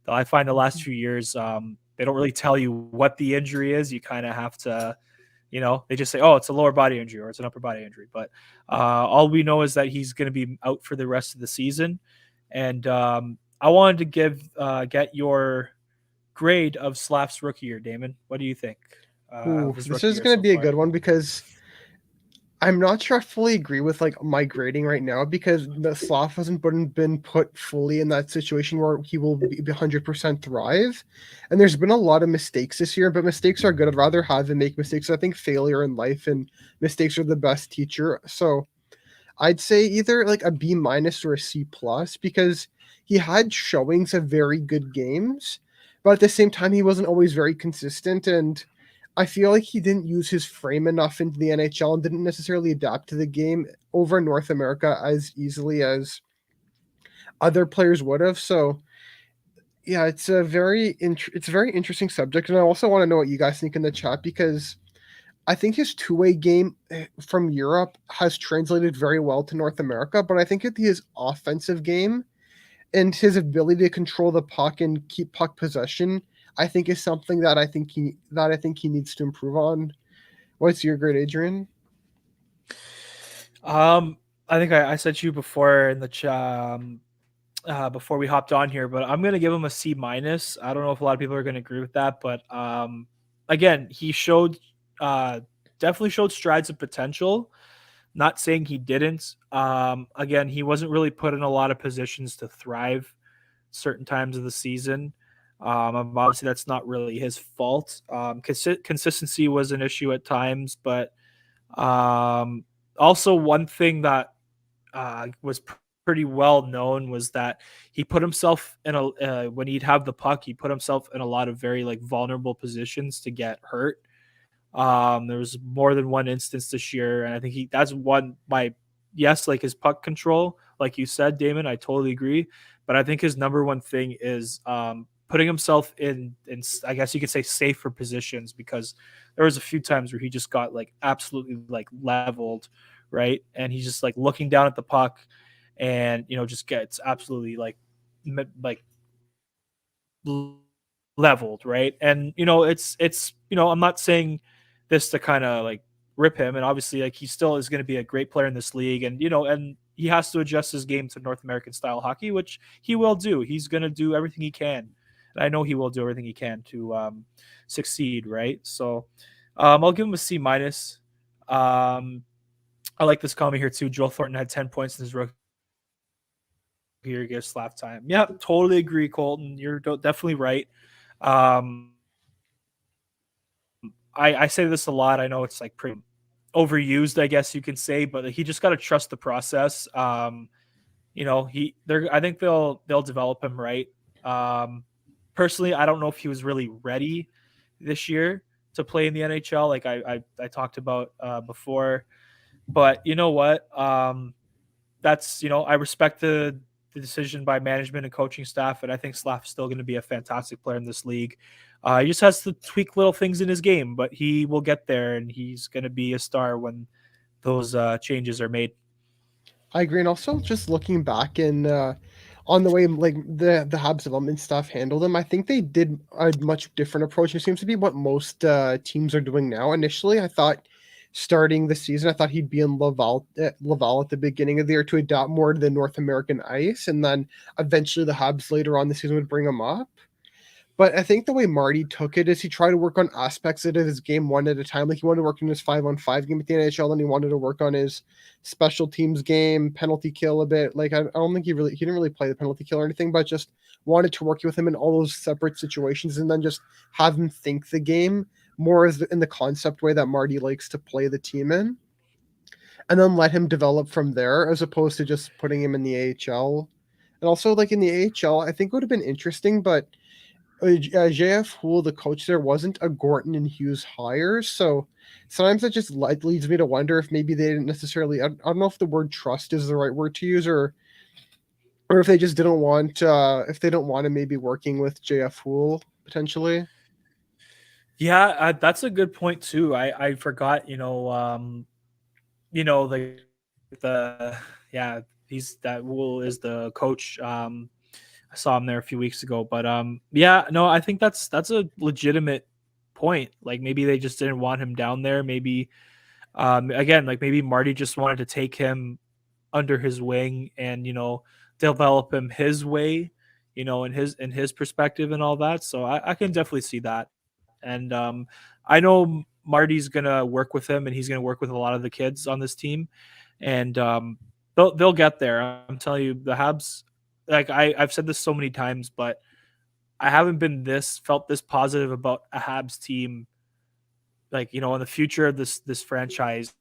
Speaker 1: I find the last few years they don't really tell you what the injury is. You kind of have to They just say, "Oh, it's a lower body injury or it's an upper body injury." But all we know is that he's going to be out for the rest of the season. And I wanted to get your grade of Slaff's rookie year, Damon. What do you think
Speaker 2: Ooh,
Speaker 1: of his
Speaker 2: this
Speaker 1: rookie
Speaker 2: is
Speaker 1: year
Speaker 2: going to
Speaker 1: so
Speaker 2: be a
Speaker 1: far?
Speaker 2: good one because I'm not sure I fully agree with like my grading right now because the Slav hasn't been put fully in that situation where he will be 100% thrive. And there's been a lot of mistakes this year, but mistakes are good. I'd rather have him make mistakes. I think failure in life and mistakes are the best teacher. So I'd say either like a B minus or a C plus because he had showings of very good games, but at the same time he wasn't always very consistent, and I feel like he didn't use his frame enough into the NHL and didn't necessarily adapt to the game over in North America as easily as other players would have. So yeah, it's a very interesting subject, and I also want to know what you guys think in the chat because I think his two-way game from Europe has translated very well to North America, but I think that his offensive game and his ability to control the puck and keep puck possession, I think is something that I think he needs to improve on. What's your grade, Adrian?
Speaker 1: Um, I think I said to you before in the chat, before we hopped on here, but I'm gonna give him a C minus. I don't know if a lot of people are gonna agree with that, but again, he showed definitely showed strides of potential. Not saying he didn't. Again, he wasn't really put in a lot of positions to thrive certain times of the season. Obviously, that's not really his fault. Consistency was an issue at times, but um, also one thing that was pretty well known was that he put himself in a when he'd have the puck, he put himself in a lot of very like vulnerable positions to get hurt. There was more than one instance this year, and I think he that's one my yes, like his puck control, like you said, Damon. I totally agree, but I think his number one thing is putting himself in I guess you could say safer positions because there was a few times where he just got like absolutely like leveled, right, and he's just like looking down at the puck, and just gets absolutely like leveled, right? And it's I'm not saying this to kind of like rip him, and obviously like he still is going to be a great player in this league, and and he has to adjust his game to North American style hockey, which he will do. He's going to do everything he can, and I know he will do everything he can to succeed, right? So I'll give him a C minus. Um, I like this comment here too. Joel Thornton had 10 points in his rookie year against slap time. Yeah, totally agree, Colton. You're definitely right. Um, I say this a lot. I know it's like pretty overused, I guess you can say, but he just got to trust the process. I think they'll develop him right. Um, Personally, I don't know if he was really ready this year to play in the NHL, like I talked about before. But you know what? That's I respect the decision by management and coaching staff, and I think Slav is still going to be a fantastic player in this league. He just has to tweak little things in his game, but he will get there, and he's going to be a star when those changes are made.
Speaker 2: I agree, and also just looking back and on the way like the Habs development staff handled them, I think they did a much different approach. It seems to be what most teams are doing now. Initially, I thought starting the season, I thought he'd be in Laval at the beginning of the year to adapt more to the North American ice, and then eventually the Habs later on the season would bring him up. But I think the way Marty took it is he tried to work on aspects of his game one at a time. Like he wanted to work on his 5-on-5 game at the NHL, and he wanted to work on his special teams game, penalty kill a bit. Like I don't think he didn't really play the penalty kill or anything, but just wanted to work with him in all those separate situations, and then just have him think the game more as in the concept way that Marty likes to play the team in, and then let him develop from there, as opposed to just putting him in the AHL. And also, like in the AHL, I think it would have been interesting, but JF Houle, the coach there, wasn't a Gorton and Hughes hire. So sometimes that just leads me to wonder if maybe they didn't necessarily. I don't know if the word trust is the right word to use, or if they just didn't want. If they don't want to maybe working with JF Houle potentially.
Speaker 1: Yeah, that's a good point too. I forgot. The yeah, he's that Wool is the coach. I saw him there a few weeks ago, but yeah, no, I think that's a legitimate point. Like maybe they just didn't want him down there. Maybe again, like maybe Marty just wanted to take him under his wing and develop him his way, in his perspective and all that. So I can definitely see that. And I know Marty's gonna work with him, and he's gonna work with a lot of the kids on this team, and they'll get there. I'm telling you, the Habs. Like I've said this so many times, but I haven't been this felt this positive about a Habs team, like in the future of this franchise,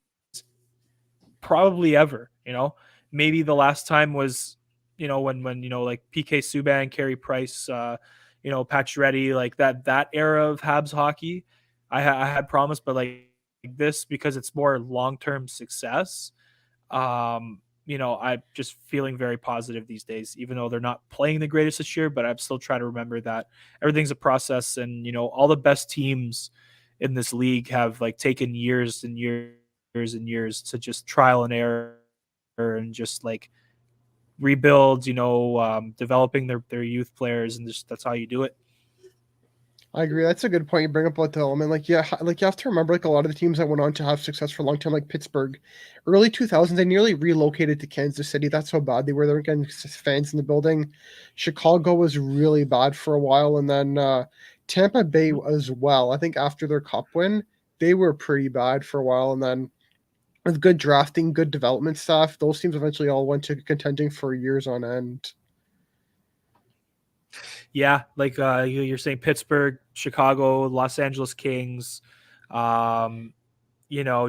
Speaker 1: probably ever. Maybe the last time was when like PK Subban, Carey Price, Pacioretty, like that era of Habs hockey. I had promised, but like this, because it's more long term success. I'm just feeling very positive these days, even though they're not playing the greatest this year. But I'm still trying to remember that everything's a process, and all the best teams in this league have like taken years and years and years to just trial and error and just like rebuild, developing their youth players, and just that's how you do it.
Speaker 2: I agree. That's a good point you bring up about development. Like, yeah, like you have to remember, like a lot of the teams that went on to have success for a long time, like Pittsburgh, early 2000s, they nearly relocated to Kansas City. That's how bad they were. They were getting fans in the building. Chicago was really bad for a while, and then Tampa Bay as well. I think after their Cup win, they were pretty bad for a while, and then with good drafting, good development stuff, those teams eventually all went to contending for years on end.
Speaker 1: Yeah, like you're saying, Pittsburgh, Chicago, Los Angeles Kings, um,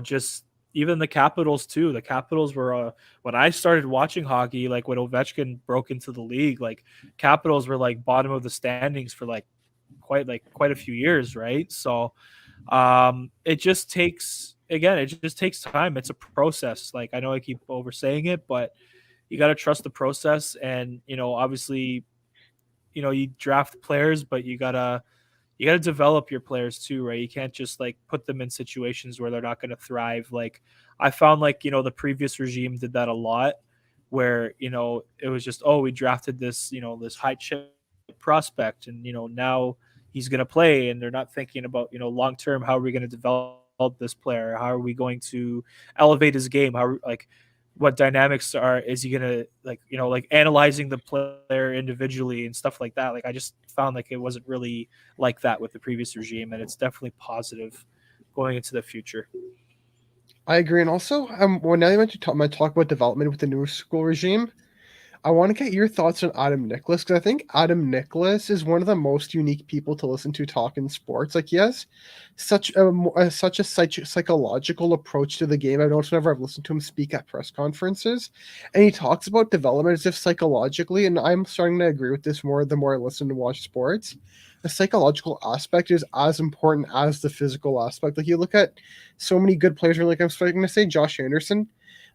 Speaker 1: just even the Capitals too. The Capitals were when I started watching hockey, like when Ovechkin broke into the league, like Capitals were like bottom of the standings for like quite a few years, right? So it just takes, again, it just takes time. It's a process. Like I know I keep oversaying it, but you got to trust the process. And obviously, you draft players, but you gotta develop your players too, right? You can't just like put them in situations where they're not going to thrive. Like I found, like the previous regime did that a lot, where it was just, oh, we drafted this this high chip prospect, and now he's going to play, and they're not thinking about long term, how are we going to develop this player, how are we going to elevate his game, how like what dynamics is he gonna, like like analyzing the player individually and stuff like that. Like I just found like it wasn't really like that with the previous regime, and it's definitely positive going into the future.
Speaker 2: I agree, and also, when now you went to talk about development with the new school regime, I want to get your thoughts on Adam Nicholas, because I think Adam Nicholas is one of the most unique people to listen to talk in sports. Like he has such a psychological approach to the game. I've noticed whenever I've listened to him speak at press conferences, and he talks about development as if psychologically, and I'm starting to agree with this more the more I listen and watch sports. The psychological aspect is as important as the physical aspect. Like you look at so many good players, like I'm starting to say Josh Anderson.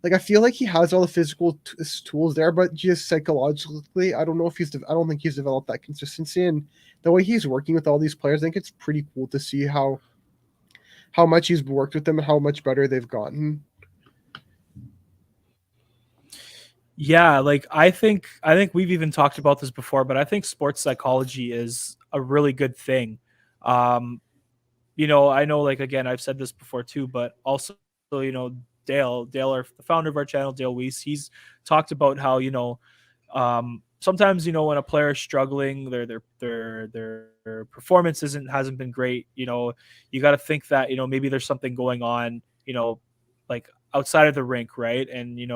Speaker 2: Like I feel like he has all the physical tools there, but just psychologically, I don't know if I don't think he's developed that consistency. And the way he's working with all these players, I think it's pretty cool to see how much he's worked with them and how much better they've gotten.
Speaker 1: Yeah, like I think we've even talked about this before, but I think sports psychology is a really good thing. Um, I know, like, again, I've said this before too, but also, Dale, the founder of our channel, Dale Weiss, he's talked about how, sometimes, when a player is struggling, their performance hasn't been great. You got to think that, maybe there's something going on, like outside of the rink, right? And,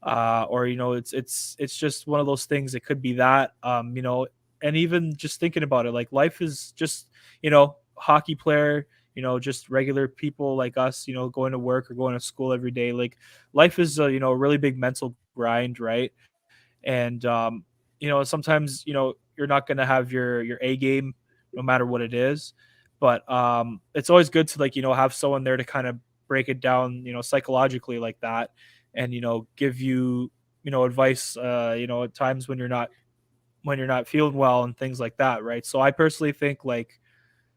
Speaker 1: or, it's just one of those things. It could be that, and even just thinking about it, like life is just, hockey player, just regular people like us, going to work or going to school every day. Like life is a really big mental grind, right? And sometimes you're not going to have your A game no matter what it is. But it's always good to, like, have someone there to kind of break it down, psychologically, like that, and give you advice, at times when you're not feeling well and things like that, right? So I personally think, like,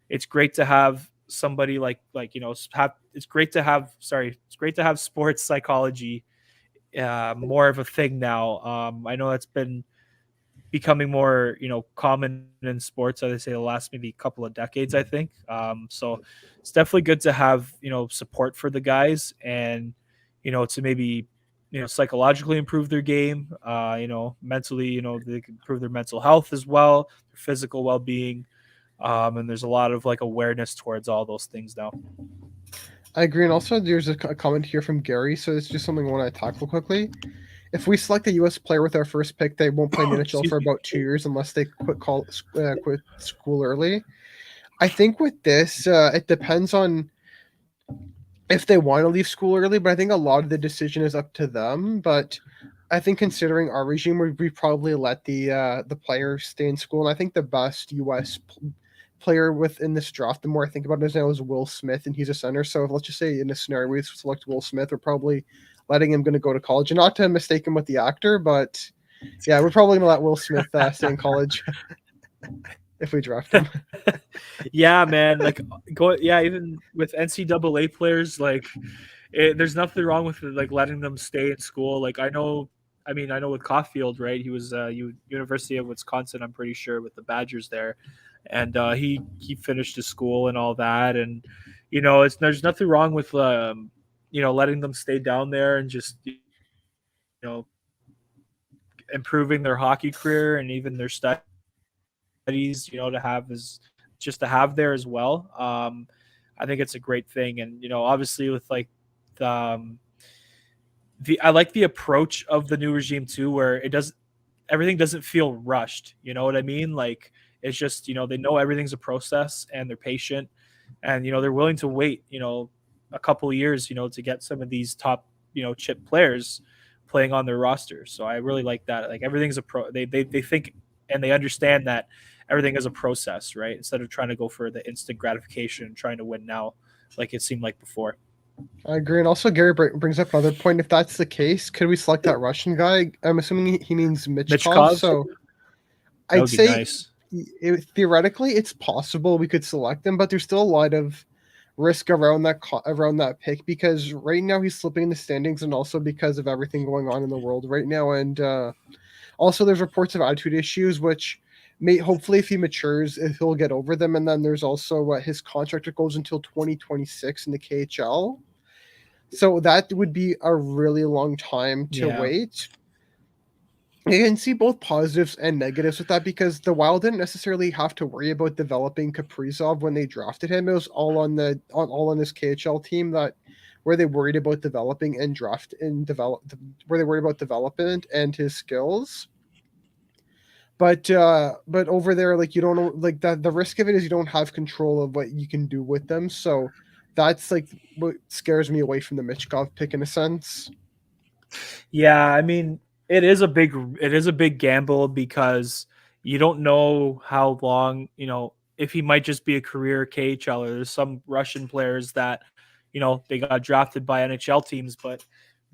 Speaker 1: it's great to have somebody like have it's great to have sorry it's great to have sports psychology more of a thing now. I know that's been becoming more, common in sports. I'd say the last maybe couple of decades, I think. So it's definitely good to have support for the guys, and to maybe psychologically improve their game. Mentally, they can improve their mental health as well, their physical well being. And there's a lot of like awareness towards all those things now.
Speaker 2: I agree, and also there's a comment here from Gary, so it's just something I want to tackle quickly. If we select a U.S. player with our first pick, they won't play in the NHL
Speaker 1: Excuse
Speaker 2: for
Speaker 1: me.
Speaker 2: about 2 years unless they quit school early. I think with this, it depends on if they want to leave school early, but I think a lot of the decision is up to them. But I think considering our regime, we probably let the players stay in school, and I think the best U.S. Player within this draft, the more I think about it now, is Will Smith, and he's a center. So if, let's just say in a scenario we select Will Smith, we're probably letting him going to go to college, and not to mistake him with the actor, but yeah, we're probably going to let Will Smith stay in college if we draft him.
Speaker 1: Yeah, man. Like, yeah, even with NCAA players, like, there's nothing wrong with like letting them stay in school. Like, I know with Caulfield, right? He was University of Wisconsin, I'm pretty sure, with the Badgers there, and he finished his school and all that, and it's there's nothing wrong with letting them stay down there and just know improving their hockey career and even their studies, to have as just to have there as well. I think it's a great thing, and obviously with like the I like the approach of the new regime too, where it does everything doesn't feel rushed. You know what I mean? Like it's just they know everything's a process and they're patient, and they're willing to wait a couple of years to get some of these top chip players playing on their roster. So I really like that. Like everything's a pro. They think and they understand that everything is a process, right? Instead of trying to go for the instant gratification and trying to win now, like it seemed like before.
Speaker 2: I agree, and also Gary brings up another point. If that's the case, could we select that Russian guy? I'm assuming he means Michkov.
Speaker 1: Michkov,
Speaker 2: So
Speaker 1: that
Speaker 2: I'd
Speaker 1: would be
Speaker 2: say
Speaker 1: nice.
Speaker 2: theoretically it's possible we could select him, but there's still a lot of risk around around that pick because right now he's slipping in the standings, and also because of everything going on in the world right now, and also there's reports of attitude issues, which may hopefully if he matures, if he'll get over them, and then there's also his contract that goes until 2026 in the KHL, so that would be a really long time to
Speaker 1: Yeah.
Speaker 2: wait. You can see both positives and negatives with that because the Wild didn't necessarily have to worry about developing Kaprizov when they drafted him. It was all on all on this KHL team that where they worried about developing and draft and develop where they worried about development and his skills. But over there, like you don't know, like that the risk of it is you don't have control of what you can do with them. So that's like what scares me away from the Michkov pick in a sense.
Speaker 1: Yeah, I mean, it is a big gamble because you don't know how long, if he might just be a career KHL. Or there's some Russian players that, they got drafted by NHL teams, but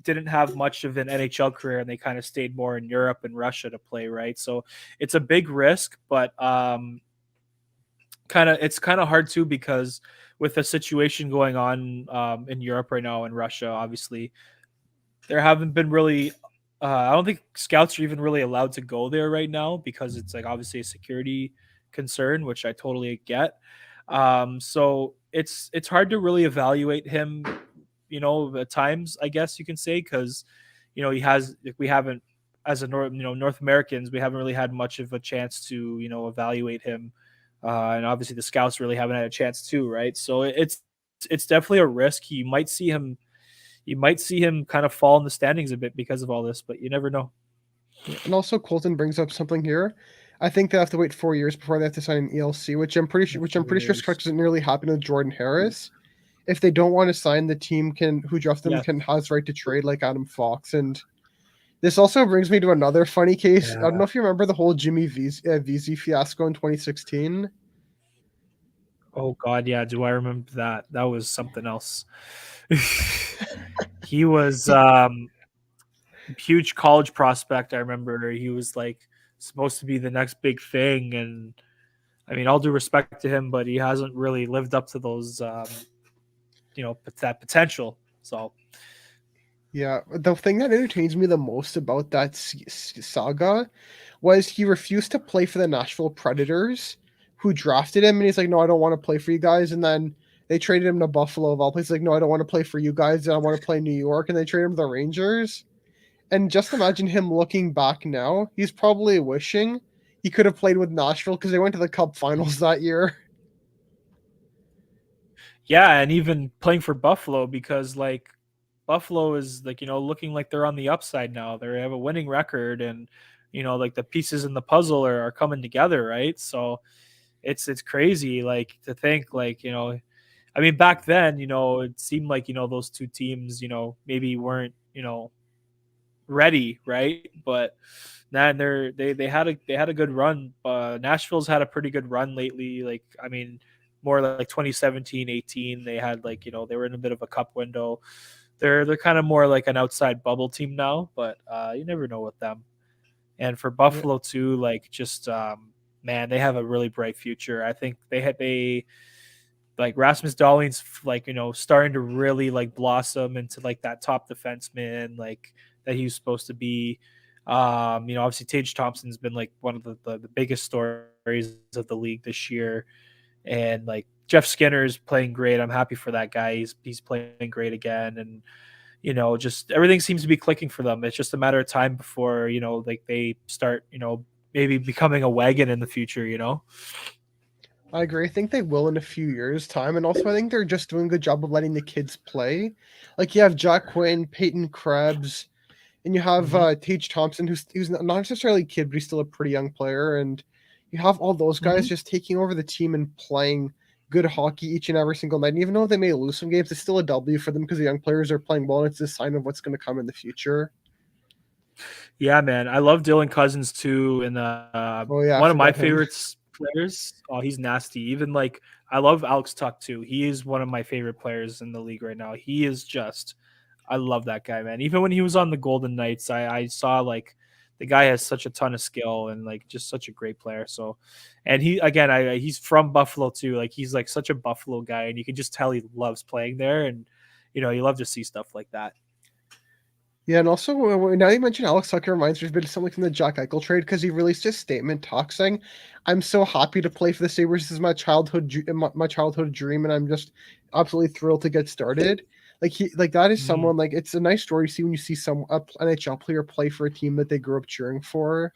Speaker 1: didn't have much of an NHL career and they kind of stayed more in Europe and Russia to play, right? So it's a big risk, but it's kind of hard too because with the situation going on in Europe right now and Russia, obviously there haven't been really I don't think scouts are even really allowed to go there right now because it's like obviously a security concern, which I totally get. So it's hard to really evaluate him, at times, I guess you can say, because he has like, we haven't as a North Americans, we haven't really had much of a chance to evaluate him, and obviously the scouts really haven't had a chance too, right? So it's definitely a risk. You might see him kind of fall in the standings a bit because of all this, but you never know.
Speaker 2: Yeah, and also Colton brings up something here. I think they have to wait 4 years before they have to sign an ELC, which I'm pretty sure
Speaker 1: Years.
Speaker 2: Scratch doesn't nearly happen with Jordan Harris. If they don't want to sign, the team can who drafted them
Speaker 1: Yeah.
Speaker 2: can has right to trade like Adam Fox. And this also brings me to another funny case. I don't
Speaker 1: Yeah.
Speaker 2: know if you remember the whole Jimmy VZ fiasco in 2016.
Speaker 1: Oh God, yeah. Do I remember that? That was something else. He was
Speaker 2: He,
Speaker 1: huge college prospect. I remember he was like supposed to be the next big thing, and I mean, all due respect to him, but he hasn't really lived up to those, that potential. So
Speaker 2: Yeah, the thing that entertains me the most about that saga was he refused to play for the Nashville Predators, who drafted him, and he's like, "No, I don't want to play for you guys." And then they traded him to Buffalo of all places. Like, "No, I don't want to play for you guys. I want to play New York." And they traded him to the Rangers. And just imagine him looking back now. He's probably wishing he could have played with Nashville because they went to the Cup Finals that year.
Speaker 1: Yeah, and even playing for Buffalo because like Buffalo is like looking like they're on the upside now. They have a winning record, and like the pieces in the puzzle are coming together, right? So it's crazy like to think like I mean back then it seemed like those two teams maybe weren't ready, right? But then they had a good run. Nashville's had a pretty good run lately. Like I mean, more like 2017, 18. They had like they were in a bit of a cup window. They're kind of more like an outside bubble team now, but you never know with them. And for
Speaker 2: Yeah,
Speaker 1: Buffalo too, like just man, they have a really bright future. I think they like Rasmus Dahlin's like starting to really like blossom into like that top defenseman like that he was supposed to be. Obviously Tage Thompson's been like one of the biggest stories of the league this year, and like Jeff Skinner is playing great. I'm happy for that guy. He's playing great again, and just everything seems to be clicking for them. It's just a matter of time before like they start maybe becoming a wagon in the future.
Speaker 2: I agree. I think they will in a few years' time. And also, I think they're just doing a good job of letting the kids play. Like, you have Jack Quinn, Peyton Krebs, and you have
Speaker 1: Hmm.
Speaker 2: Tage Thompson, who's not necessarily a kid, but he's still a pretty young player. And you have all those guys
Speaker 1: Hmm.
Speaker 2: just taking over the team and playing good hockey each and every single night. And even though they may lose some games, it's still a W for them because the young players are playing well. And it's a sign of what's going to come in the future.
Speaker 1: Yeah, man, I love Dylan Cousins too, and
Speaker 2: Oh, yeah, I
Speaker 1: one of my
Speaker 2: forgot him.
Speaker 1: favorites players. Oh, he's nasty. Even like I love Alex Tuck too. He is one of my favorite players in the league right now. He is just I love that guy, man. Even when he was on the Golden Knights, I saw like the guy has such a ton of skill and like just such a great player. So, and he again, he's from Buffalo too. Like he's like such a Buffalo guy, and you can just tell he loves playing there, and you love to see stuff like that.
Speaker 2: Yeah, and also now you mentioned Alex Tucker reminds me a bit of something from the Jack Eichel trade because he released his statement talk saying, "I'm so happy to play for the Sabres. This is my my childhood dream, and I'm just absolutely thrilled to get started." Like that is
Speaker 1: Mhm.
Speaker 2: someone like it's a nice story to see when you see some NHL player play for a team that they grew up cheering for.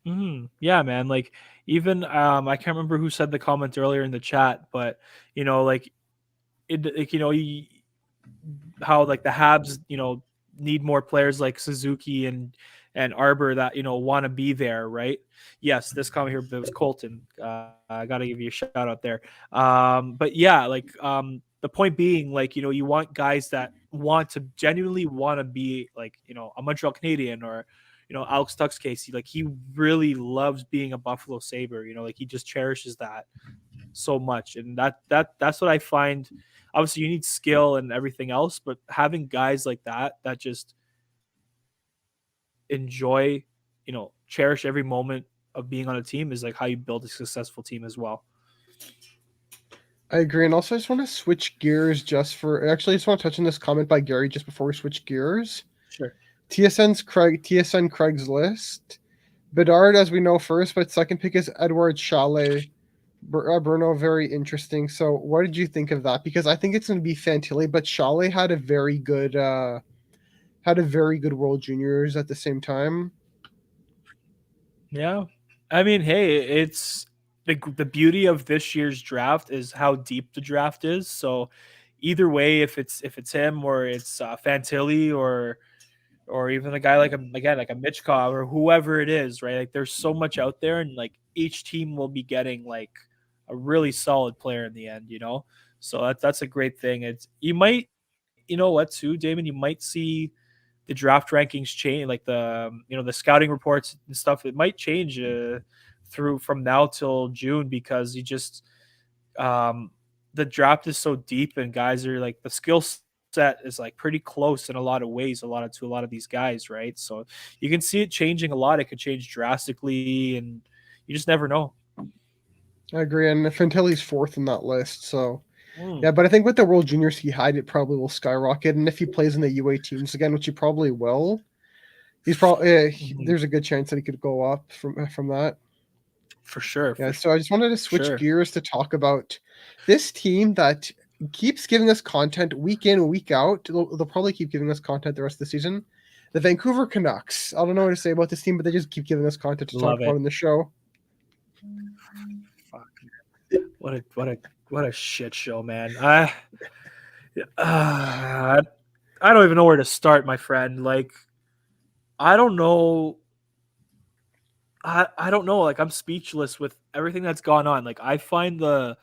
Speaker 1: Yeah, man. Like even I can't remember who said the comment earlier in the chat, but like it like how like the Habs, need more players like Suzuki and Arbor that want to be there, right? Yes, this comment here it was Colton. I got to give you a shout out there. But yeah, like the point being, like you want guys that want to genuinely want to be like a Montreal Canadian or Alex Tuck's case. Like he really loves being a Buffalo Saber. Like he just cherishes that so much, and that's what I find. Obviously, you need skill and everything else, but having guys like that just enjoy, cherish every moment of being on a team is like how you build a successful team as well.
Speaker 2: I agree, and also I just want to switch gears just for actually I just want to touch on this comment by Gary just before we switch gears.
Speaker 1: Sure.
Speaker 2: TSN Craigslist. Bedard, as we know first, but second pick is Edward Chalet. Bruno, very interesting. So, what did you think of that? Because I think it's going to be Fantilli, but Chalet had a very good World Juniors at the same time.
Speaker 1: Yeah. I mean, hey, it's the beauty of this year's draft is how deep the draft is. So either way, if it's him or it's Fantilli or even a guy like again like a Mitchkov or whoever it is, right? Like there's so much out there, and like each team will be getting like a really solid player in the end. So that's a great thing. It's you might what too, Damon, you might see the draft rankings change, like the scouting reports and stuff. It might change through from now till June because you just um, the draft is so deep and guys are like the skill set is like pretty close in a lot of ways, to a lot of these guys, right? So you can see it changing a lot. It could change drastically, and you just never know.
Speaker 2: I agree, and Fantilli's fourth in that list. So,
Speaker 1: Mm.
Speaker 2: Yeah, but I think with the World Juniors he had, it probably will skyrocket. And if he plays in the UA teams again, which he probably will, he's probably
Speaker 1: Mhm.
Speaker 2: there's a good chance that he could go up from that.
Speaker 1: For sure,
Speaker 2: Yeah,
Speaker 1: for
Speaker 2: so I just wanted to switch
Speaker 1: sure.
Speaker 2: gears to talk about this team that keeps giving us content week in, week out. They'll probably keep giving us content the rest of the season. The Vancouver Canucks. I don't know what to say about this team, but they just keep giving us content to talk
Speaker 1: Love
Speaker 2: about
Speaker 1: it.
Speaker 2: in the show.
Speaker 1: Fuck. What a shit show, man. Uh, I don't even know where to start, my friend. Like, I don't know. I don't know. Like, I'm speechless with everything that's gone on. Like, I find the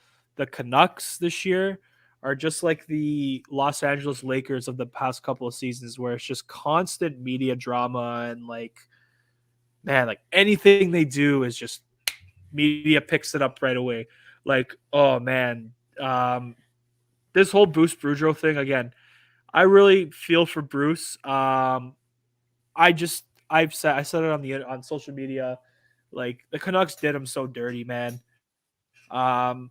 Speaker 1: Canucks this year are just like the Los Angeles Lakers of the past couple of seasons, where it's just constant media drama and like, man, like anything they do is just media picks it up right away. Like, oh man, this whole Bruce Boudreau thing again. I really feel for Bruce. I said it on social media. Like the Canucks did him so dirty, man. Um,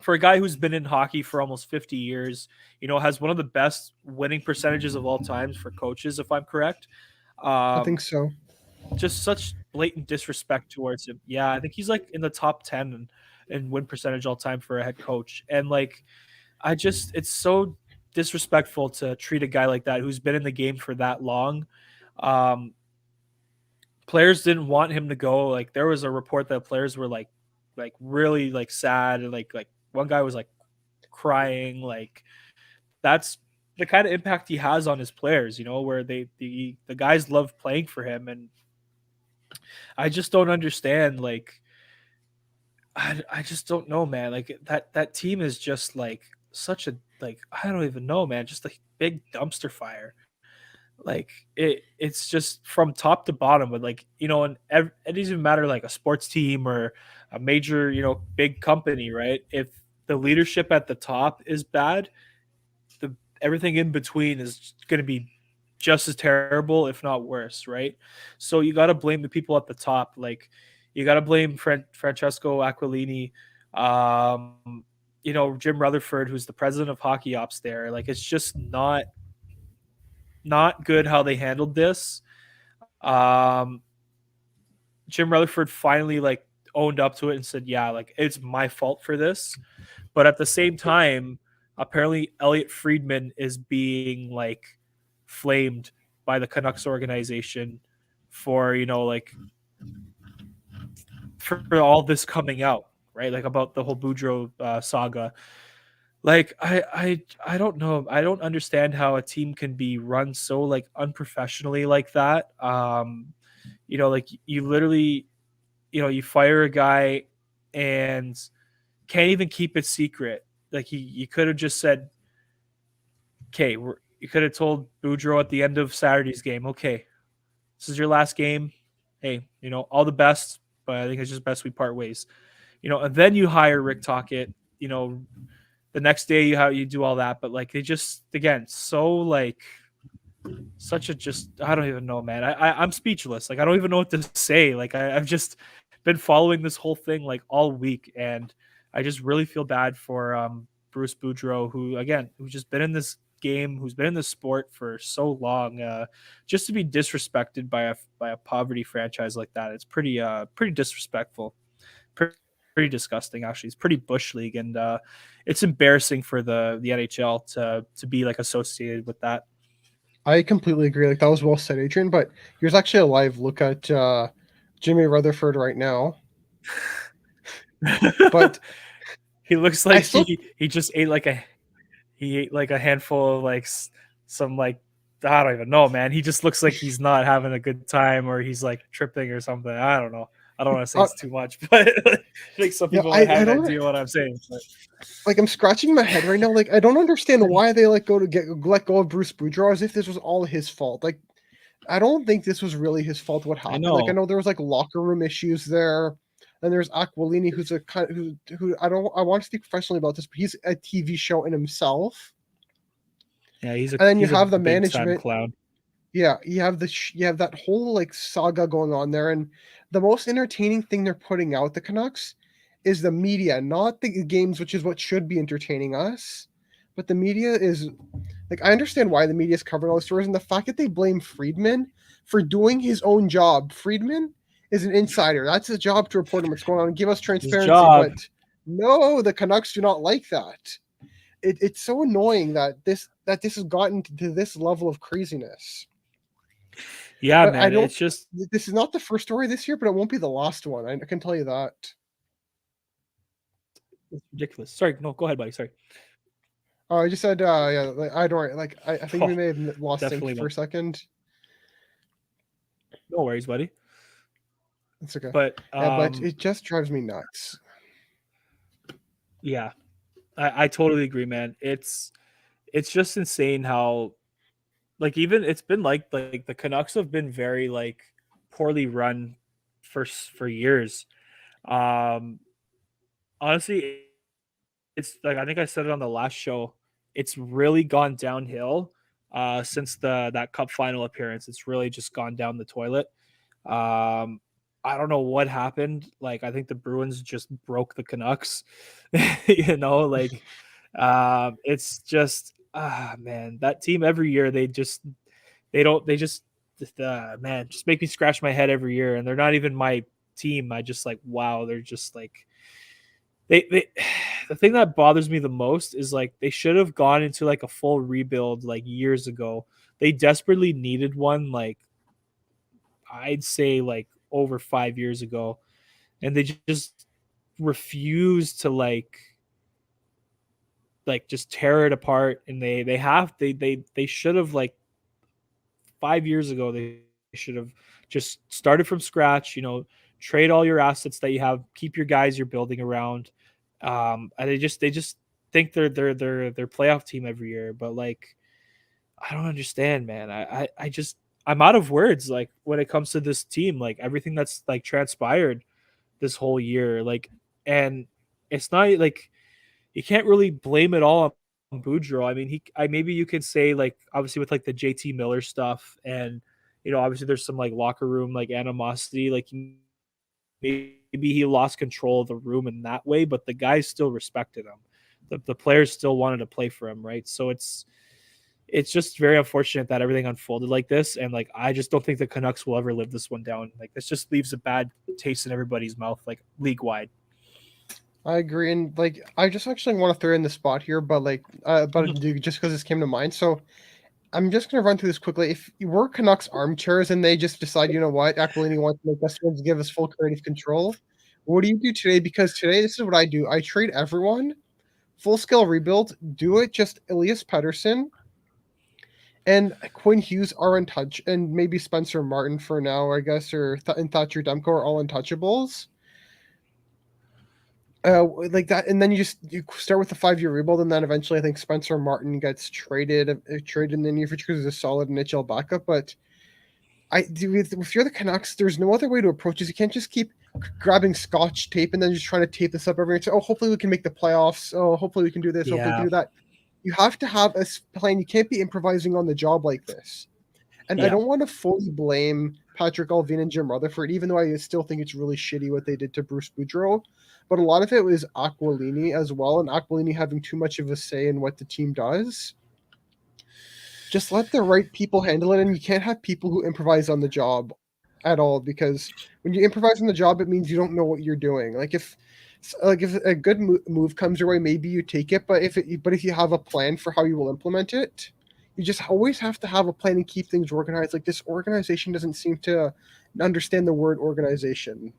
Speaker 1: for a guy who's been in hockey for almost 50 years, has one of the best winning percentages of all times for coaches, if I'm correct.
Speaker 2: I think
Speaker 1: Um,
Speaker 2: so.
Speaker 1: just such blatant disrespect towards him. Yeah, I think he's like in the top 10 in win percentage all time for a head coach. And like, it's so disrespectful to treat a guy like that who's been in the game for that long. Um, Players didn't want him to go. Like there was a report that players were like really like sad and like one guy was like crying. Like that's the kind of impact he has on his players, where the guys love playing for him. And I just don't understand. Like I just don't know, man. Like that team is just like such a like I don't even know, man. Just a big dumpster fire. Like it's just from top to bottom. But like it doesn't even matter like a sports team or a major big company, right? If the leadership at the top is bad, the everything in between is going to be just as terrible, if not worse, right? So you got to blame the people at the top. Like you got to blame Francesco Aquilini, Jim Rutherford, who's the president of hockey ops there. Like it's just not good how they handled this. Um, Jim Rutherford finally like owned up to it and said, "Yeah, like it's my fault for this." But at the same time, apparently Elliot Friedman is being like flamed by the Canucks organization for like for all this coming out, right? Like about the whole Boudreaux saga. Like I don't know. I don't understand how a team can be run so like unprofessionally like that. Like you literally, you fire a guy and can't even keep it secret. Like you could have just said, "Okay, you could have told Boudreaux at the end of Saturday's game, okay, this is your last game. Hey, all the best, but I think it's just best we part ways." And then you hire Rick Tocchet. You know, the next day you do all that, but like they just again so like such a just I don't even know, man. I'm speechless. Like I don't even know what to say. Like I've just been following this whole thing like all week, and I just really feel bad for Bruce Boudreau, who's just been in this game, who's been in this sport for so long, just to be disrespected by a poverty franchise like that. It's pretty disrespectful, pretty, pretty disgusting. Actually, it's pretty bush league, and it's embarrassing for the NHL to be like associated with that.
Speaker 2: I completely agree. Like that was well said, Adrian. But here's actually a live look at Jimmy Rutherford right now. But
Speaker 1: He looks
Speaker 2: I
Speaker 1: like
Speaker 2: still
Speaker 1: he just ate like a handful of like some like I don't even know, man. He just looks like he's not having a good time or he's like tripping or something. I don't know. I don't want to say
Speaker 2: uh,
Speaker 1: it's too much, but I think some
Speaker 2: yeah,
Speaker 1: people might
Speaker 2: I
Speaker 1: have an
Speaker 2: don't
Speaker 1: idea what I'm saying. But
Speaker 2: like I'm scratching my head right now. Like I don't understand why they let go of Bruce Boudreau as if this was all his fault. Like I don't think this was really his fault. What
Speaker 1: I
Speaker 2: happened? Like I
Speaker 1: know.
Speaker 2: know there was like locker room issues there, and there's Aquilini, who's a kind who I want to speak professionally about this, but he's a TV show in himself.
Speaker 1: Yeah, he's a
Speaker 2: And then you
Speaker 1: he's a
Speaker 2: have the
Speaker 1: big time
Speaker 2: management.
Speaker 1: clown.
Speaker 2: Yeah, you have that whole like saga going on there, and the most entertaining thing they're putting out the Canucks is the media, not the games, which is what should be entertaining us. But the media is like, I understand why the media is covering all the stories, and the fact that they blame Friedman for doing his own job. Friedman is an insider. That's his job to report on what's going on and give us
Speaker 1: His
Speaker 2: transparency.
Speaker 1: job.
Speaker 2: But no, the Canucks do not like that. It's so annoying that this has gotten to this level of craziness.
Speaker 1: Yeah,
Speaker 2: But I
Speaker 1: man.
Speaker 2: don't.
Speaker 1: It's just
Speaker 2: This is not the first story this year, but it won't be the last one. I can tell you that.
Speaker 1: it's ridiculous. Sorry, no, go ahead, buddy. Sorry.
Speaker 2: Oh, I just said, yeah, like, I don't like. I think we
Speaker 1: Oh,
Speaker 2: may have lost sync
Speaker 1: definitely
Speaker 2: for
Speaker 1: not.
Speaker 2: a second.
Speaker 1: No worries, buddy.
Speaker 2: It's okay.
Speaker 1: But
Speaker 2: Yeah, but it just drives me nuts.
Speaker 1: yeah, I totally agree, man. It's just insane how like even it's been like the Canucks have been very like poorly run for years. Um honestly, it's like I think I said it on the last show. It's really gone downhill since the that cup final appearance. It's really just gone down the toilet. Um I don't know what happened. Like I think the Bruins just broke the Canucks. Like it's just man, that team every year they just man, just make me scratch my head every year and they're not even my team. I just like wow, they're just like they the thing that bothers me the most is like they should have gone into like a full rebuild like years ago. They desperately needed one like I'd say like over 5 years ago and they just refuse to just tear it apart and they should have like 5 years ago they should have just started from scratch, trade all your assets that you have, keep your guys you're building around. And they just think they're playoff team every year, but like I don't understand, man. I'm out of words like when it comes to this team, like everything that's like transpired this whole year, like and it's not like you can't really blame it all on Boudreaux. I mean, maybe you could say like obviously with like the JT Miller stuff, and obviously there's some like locker room like animosity. Like maybe he lost control of the room in that way, but the guys still respected him. The players still wanted to play for him, right? So it's just very unfortunate that everything unfolded like this, and like I just don't think the Canucks will ever live this one down. Like this just leaves a bad taste in everybody's mouth, like league wide.
Speaker 2: I agree, and like I just actually want to throw in the spot here, but like, but just because this came to mind, so I'm just gonna run through this quickly. If you were Canucks armchairs and they just decide, you know what, Aquilini wants to make us to give us full creative control, what do you do today? Because today, this is what I do: I trade everyone, full scale rebuild, do it. Just Elias Pettersson and Quinn Hughes are untouched, and maybe Spencer Martin for now, I guess, and Thatcher Demko are all untouchables. Like that, and then you start with the 5 year rebuild, and then eventually I think Spencer Martin gets traded in the near future because he's a solid NHL backup. But if you're the Canucks, there's no other way to approach this. You can't just keep grabbing Scotch tape and then just trying to tape this up every and say, oh, hopefully we can make the playoffs. Oh, hopefully we can do this. Hopefully we can
Speaker 1: Yeah,
Speaker 2: do that. You have to have a plan. You can't be improvising on the job like this. And I
Speaker 1: yeah.
Speaker 2: don't want to fully blame Patrick Allvin and Jim Rutherford, even though I still think it's really shitty what they did to Bruce Boudreau. But a lot of it was Aquilini as well, and Aquilini having too much of a say in what the team does. Just let the right people handle it, and you can't have people who improvise on the job at all, because when you improvise on the job, it means you don't know what you're doing. Like if a good move comes your way, maybe you take it, but if you have a plan for how you will implement it, you just always have to have a plan and keep things organized. Like this organization doesn't seem to understand the word organization.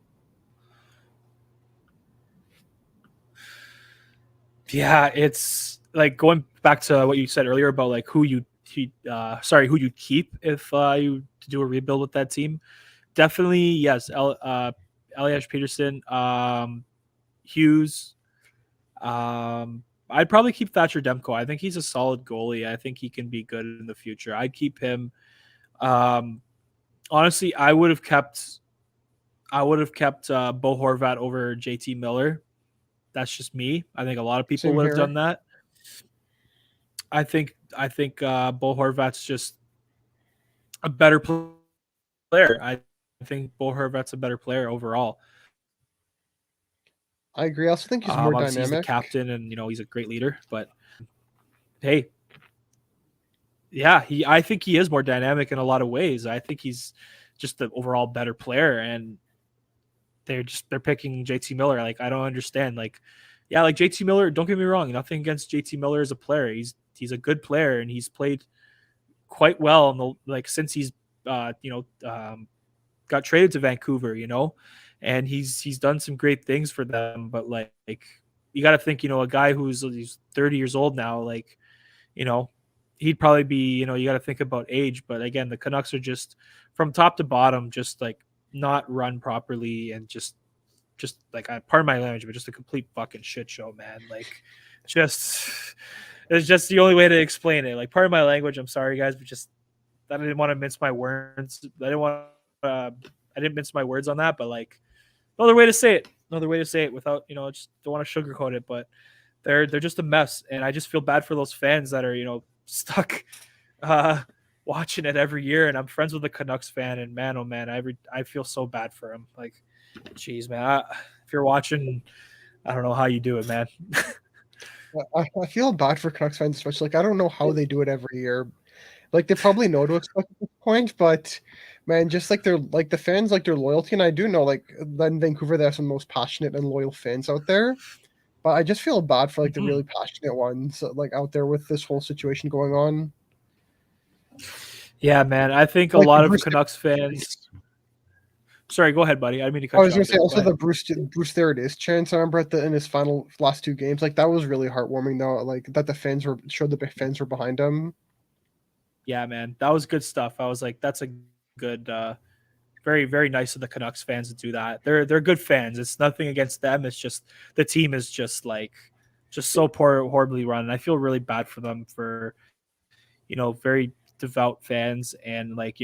Speaker 1: Yeah, it's like going back to what you said earlier about like who you keep if you do a rebuild with that team. Definitely, yes. Elias Peterson, Hughes. I'd probably keep Thatcher Demko. I think he's a solid goalie. I think he can be good in the future. I'd keep him. Um, honestly, I would have kept Bo Horvat over JT Miller. That's just me. I think a lot of people
Speaker 2: Same
Speaker 1: would have done
Speaker 2: here.
Speaker 1: that. I think Bo Horvat's just a better player. I think Bo Horvat's a better player overall.
Speaker 2: I agree. I also think he's more
Speaker 1: Obviously, he's the
Speaker 2: dynamic.
Speaker 1: captain, and he's a great leader. But hey, yeah, I think he is more dynamic in a lot of ways. I think he's just the overall better player, and they're picking JT Miller. Like, I don't understand. Like, yeah, like JT Miller. Don't get me wrong. Nothing against JT Miller as a player. He's a good player, and he's played quite well in the like since he's uh you know um got traded to Vancouver. And he's done some great things for them. But like you got to think, a guy he's 30 years old now. Like, you know, he'd probably be, you got to think about age. But again, the Canucks are just from top to bottom, just like not run properly, and just like, pardon my language, but just a complete fucking shit show, man. Like, just it's just the only way to explain it. Like, pardon my language. I'm sorry, guys, but just I didn't want to mince my words. I didn't mince my words on that, but like, another way to say it. Another way to say it without, just don't want to sugarcoat it. But they're just a mess, and I just feel bad for those fans that are, stuck uh watching it every year. And I'm friends with a Canucks fan, and man, oh man, I feel so bad for him. Like, jeez, man, if you're watching, I don't know how you do it, man.
Speaker 2: I feel bad for Canucks fans, especially. Like, I don't know how they do it every year. Like, they probably know to expect at this point, but man, just like the fans, like their loyalty. And I do know, like, in Vancouver, they have some of the most passionate and loyal fans out there. But I just feel bad for like the
Speaker 1: Mhm.
Speaker 2: really passionate ones, like out there with this whole situation going on.
Speaker 1: Yeah, man, I think a
Speaker 2: Like the
Speaker 1: lot of
Speaker 2: Bruce.
Speaker 1: Canucks fans. Sorry, go ahead, buddy. I didn't mean to
Speaker 2: I
Speaker 1: cut
Speaker 2: was
Speaker 1: you
Speaker 2: gonna
Speaker 1: off
Speaker 2: say
Speaker 1: there. Go
Speaker 2: also
Speaker 1: ahead.
Speaker 2: the Bruce there it is chance. I remember in his final last two games, like that was really heartwarming though. Like that the fans showed the fans were behind him.
Speaker 1: Yeah, man, that was good stuff. I was like, that's a good, very, very nice of the Canucks fans to do that. They're good fans. It's nothing against them. It's just the team is just like just so horribly run. And I feel really bad for them for very devout fans, and like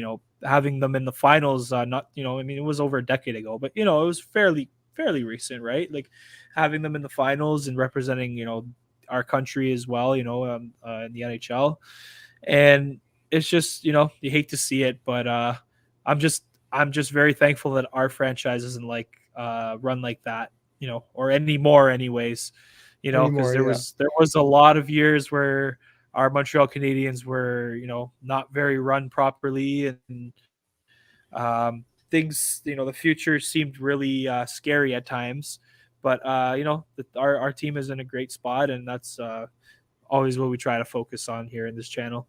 Speaker 1: having them in the finals. Not I mean, it was over a decade ago, but it was fairly recent, right? Like having them in the finals and representing our country as well. In the NHL, and it's just you hate to see it, but I'm just I'm just very thankful that our franchise isn't like run like that, or anymore, anyways. Because
Speaker 2: Anymore.
Speaker 1: there
Speaker 2: Yeah,
Speaker 1: was there was a lot of years where our Montreal Canadiens were not very run properly, and things the future seemed really scary at times. But our team is in a great spot, and that's always what we try to focus on here in this channel.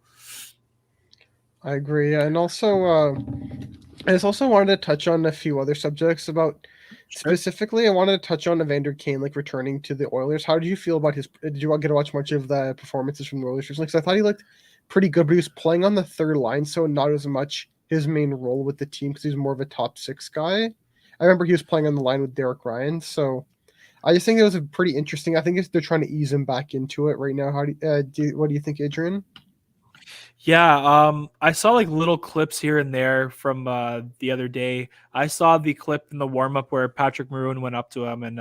Speaker 2: I agree. Yeah. And also, I just also wanted to touch on a few other subjects about.
Speaker 1: Sure.
Speaker 2: Specifically, I wanted to touch on Evander Kane, like returning to the Oilers. How did you feel about his? Did you get to watch much of the performances from the Oilers recently? Because I thought he looked pretty good, but he was playing on the third line, so not as much his main role with the team because he's more of a top six guy. I remember he was playing on the line with Derek Ryan, so I just think it was a pretty interesting. I think they're trying to ease him back into it right now. What do you think, Adrian?
Speaker 1: Yeah, I saw like little clips here and there from the other day. I saw the clip in the warm up where Patrick Maroon went up to him and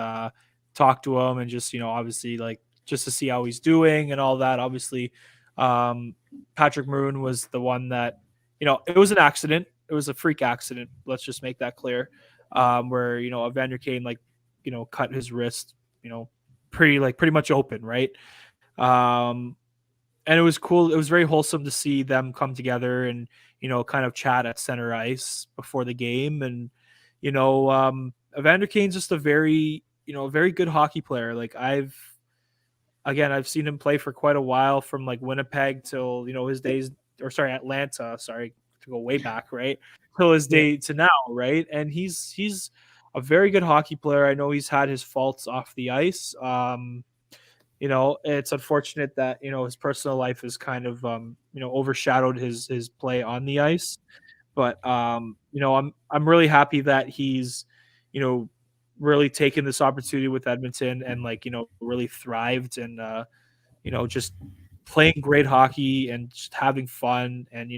Speaker 1: talked to him, and just obviously, like, just to see how he's doing and all that. Obviously, um, Patrick Maroon was the one that it was an accident. It was a freak accident. Let's just make that clear. Where Evander Kane, like, cut his wrist. Pretty much open, right? Um, and it was cool. It was very wholesome to see them come together and kind of chat at center ice before the game. And Evander Kane's just a very good hockey player. Like, I've seen him play for quite a while, from like Winnipeg till his days, or sorry, Atlanta. Sorry, to go way back, right? Till his
Speaker 2: Yeah,
Speaker 1: day to now, right? And he's a very good hockey player. I know he's had his faults off the ice. It's unfortunate that his personal life has kind of overshadowed his play on the ice. But I'm really happy that he's you know really taken this opportunity with Edmonton, and like really thrived, and just playing great hockey and just having fun, and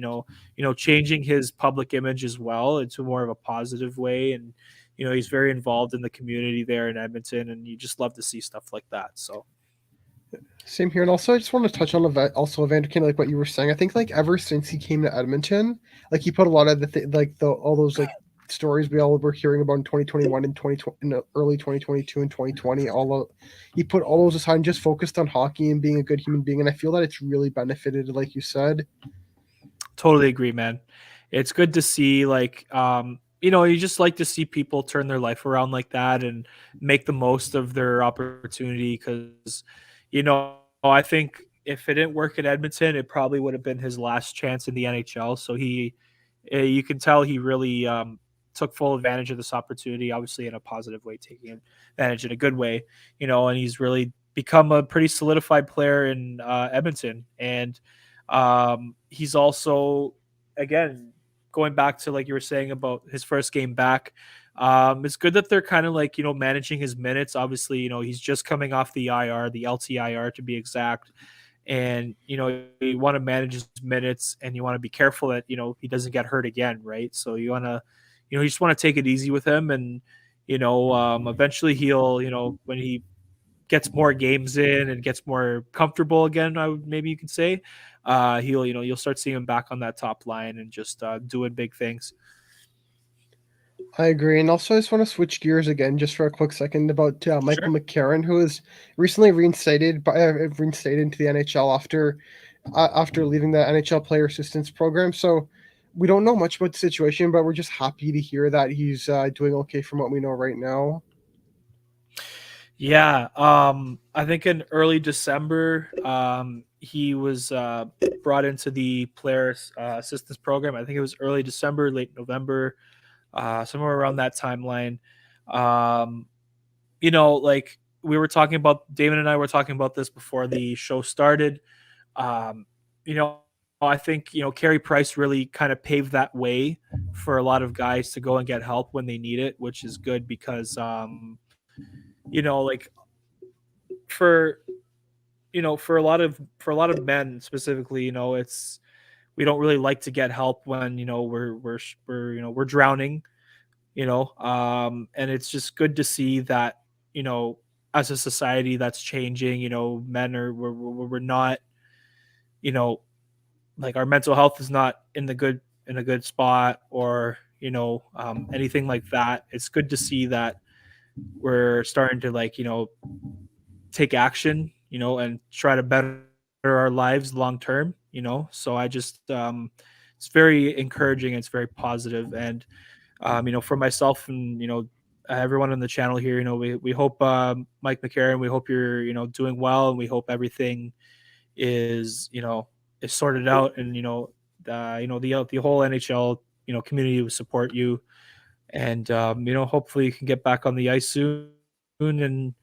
Speaker 1: changing his public image as well into more of a positive way. And he's very involved in the community there in Edmonton, and you just love to see stuff like that. So.
Speaker 2: same here. And also, I just want to touch on also Evander Kane, like what you were saying. I think like ever since he came to Edmonton, like he put a lot of the all those like stories we all were hearing about in 2021 and 2020, in early 2022 and 2020. He put all those aside and just focused on hockey and being a good human being. And I feel that it's really benefited, like you said.
Speaker 1: Totally agree, man. It's good to see you just like to see people turn their life around like that and make the most of their opportunity because I think if it didn't work at Edmonton, it probably would have been his last chance in the NHL. So you can tell he really took full advantage of this opportunity, obviously in a positive way, taking advantage in a good way, and he's really become a pretty solidified player in Edmonton. And he's also, again, going back to like you were saying about his first game back. It's good that they're kind of like, managing his minutes. Obviously, he's just coming off the IR, the LTIR to be exact. And, you want to manage his minutes and you want to be careful that, he doesn't get hurt again. Right. So you just want to take it easy with him. And, eventually he'll, when he gets more games in and gets more comfortable again, maybe you can say, you'll start seeing him back on that top line and just doing big things.
Speaker 2: I agree. And also, I just want to switch gears again, just for a quick second, about Michael
Speaker 1: Sure.
Speaker 2: McCarron, who was recently reinstated into the NHL after leaving the NHL Player Assistance Program. So we don't know much about the situation, but we're just happy to hear that he's doing okay from what we know right now.
Speaker 1: Yeah, I think in early December, he was brought into the player assistance program. I think it was early December, late November, somewhere around that timeline. Um, like we were talking about, Damon and I were talking about this before the show started. Um, you know, I think Carey Price really kind of paved that way for a lot of guys to go and get help when they need it, which is good because like for for a lot of men specifically, it's we don't really like to get help when we're drowning, and it's just good to see that you know as a society that's changing. Men are we're not, you know like our mental health is not in a good spot, or anything like that. It's good to see that we're starting to take action, and try to better our lives long term, So I just it's very encouraging, it's very positive. And for myself and everyone on the channel here, we hope Mike McCarron, we hope you're doing well, and we hope everything is is sorted out, and the whole NHL community will support you, and hopefully you can get back on the ice soon, and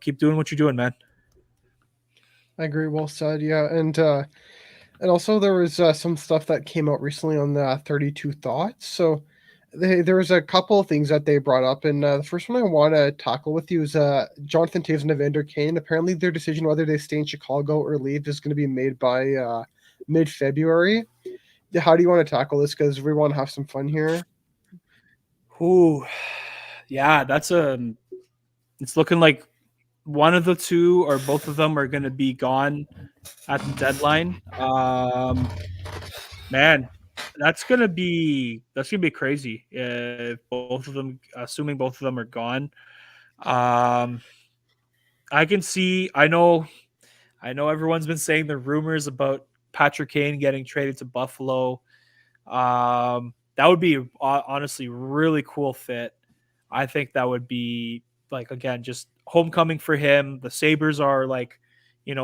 Speaker 1: keep doing what you're doing, man.
Speaker 2: I agree. Well said. Yeah, and also there was some stuff that came out recently on the 32 Thoughts. So there was a couple of things that they brought up, and the first one I want to tackle with you is Jonathan Taves and Evander Kane. Apparently, their decision whether they stay in Chicago or leave is going to be made by mid-February. How do you want to tackle this? Because we want to have some fun here.
Speaker 1: Ooh, yeah, it's looking like one of the two or both of them are going to be gone at the deadline. Man, that's gonna be crazy if both of them, assuming both of them are gone. Um, I can see. I know everyone's been saying the rumors about Patrick Kane getting traded to Buffalo. That would be honestly really cool fit. I think that would be like, again, just homecoming for him. The Sabres are like,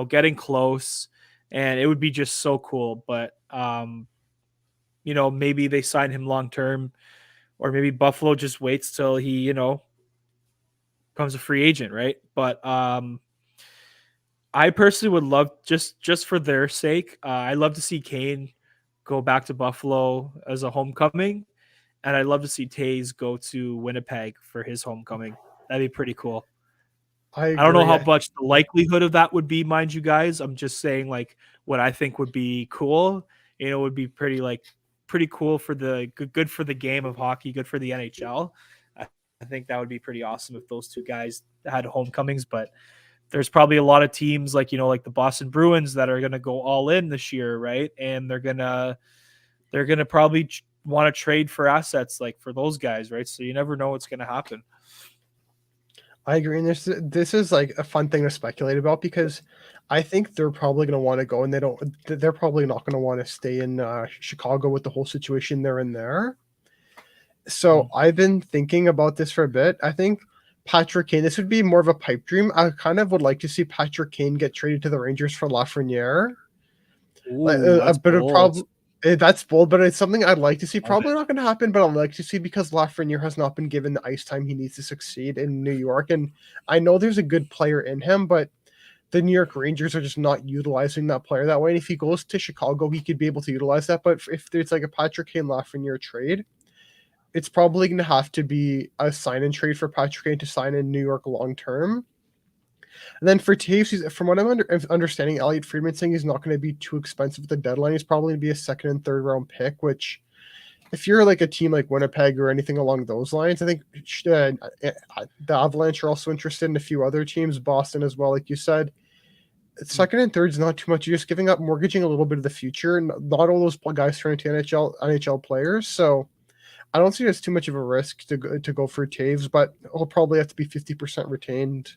Speaker 1: getting close, and it would be just so cool. But maybe they sign him long term, or maybe Buffalo just waits till he, becomes a free agent, right? But I personally would love, just for their sake, I'd love to see Kane go back to Buffalo as a homecoming, and I'd love to see Tays go to Winnipeg for his homecoming. That'd be pretty cool.
Speaker 2: I
Speaker 1: I don't know
Speaker 2: agree.
Speaker 1: how much the likelihood of that would be, mind you guys. I'm just saying like what I think would be cool. Would be pretty cool for the good for the game of hockey, good for the NHL. I think that would be pretty awesome if those two guys had homecomings. But there's probably a lot of teams like like the Boston Bruins that are gonna go all in this year, right? And they're gonna probably want to trade for assets like for those guys, right? So you never know what's going to happen.
Speaker 2: I agree, and this is like a fun thing to speculate about because I think they're probably going to want to go, and they're probably not going to want to stay in Chicago with the whole situation they're in there. So
Speaker 1: Mm.
Speaker 2: I've been thinking about this for a bit. I think Patrick Kane. This would be more of a pipe dream. I kind of would like to see Patrick Kane get traded to the Rangers for Lafreniere. Like
Speaker 1: Ooh,
Speaker 2: a
Speaker 1: that's
Speaker 2: bit of
Speaker 1: bold.
Speaker 2: problem. That's bold, but it's something I'd like to see.
Speaker 1: Love
Speaker 2: Probably
Speaker 1: it.
Speaker 2: not going to happen, but I'd like to see because Lafreniere has not been given the ice time he needs to succeed in New York. And I know there's a good player in him, but the New York Rangers are just not utilizing that player that way. And if he goes to Chicago, he could be able to utilize that. But if there's like a Patrick Kane Lafreniere trade, it's probably going to have to be a sign and trade for Patrick Kane to sign in New York long term. And then for Taves, from what I'm understanding, Elliot Friedman saying he's not going to be too expensive at the deadline. He's probably going to be a second and third round pick, which if you're like a team like Winnipeg or anything along those lines, I think the Avalanche are also interested in a few other teams, Boston as well, like you said. Second and third is not too much. You're just giving up, mortgaging a little bit of the future. Not all those guys turn into NHL players, so I don't see it as too much of a risk to go for Taves, but he'll probably have to be 50% retained.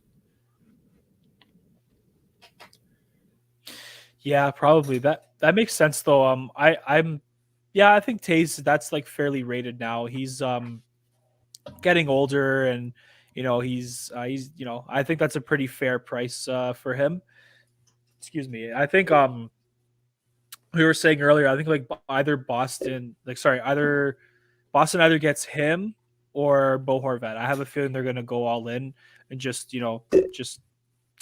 Speaker 1: Yeah, probably. That makes sense though. I'm yeah, I think Taze that's like fairly rated now. He's getting older and he's I think that's a pretty fair price for him. Excuse me. I think we were saying earlier, I think like either Boston either gets him or Bo Horvat. I have a feeling they're going to go all in and just do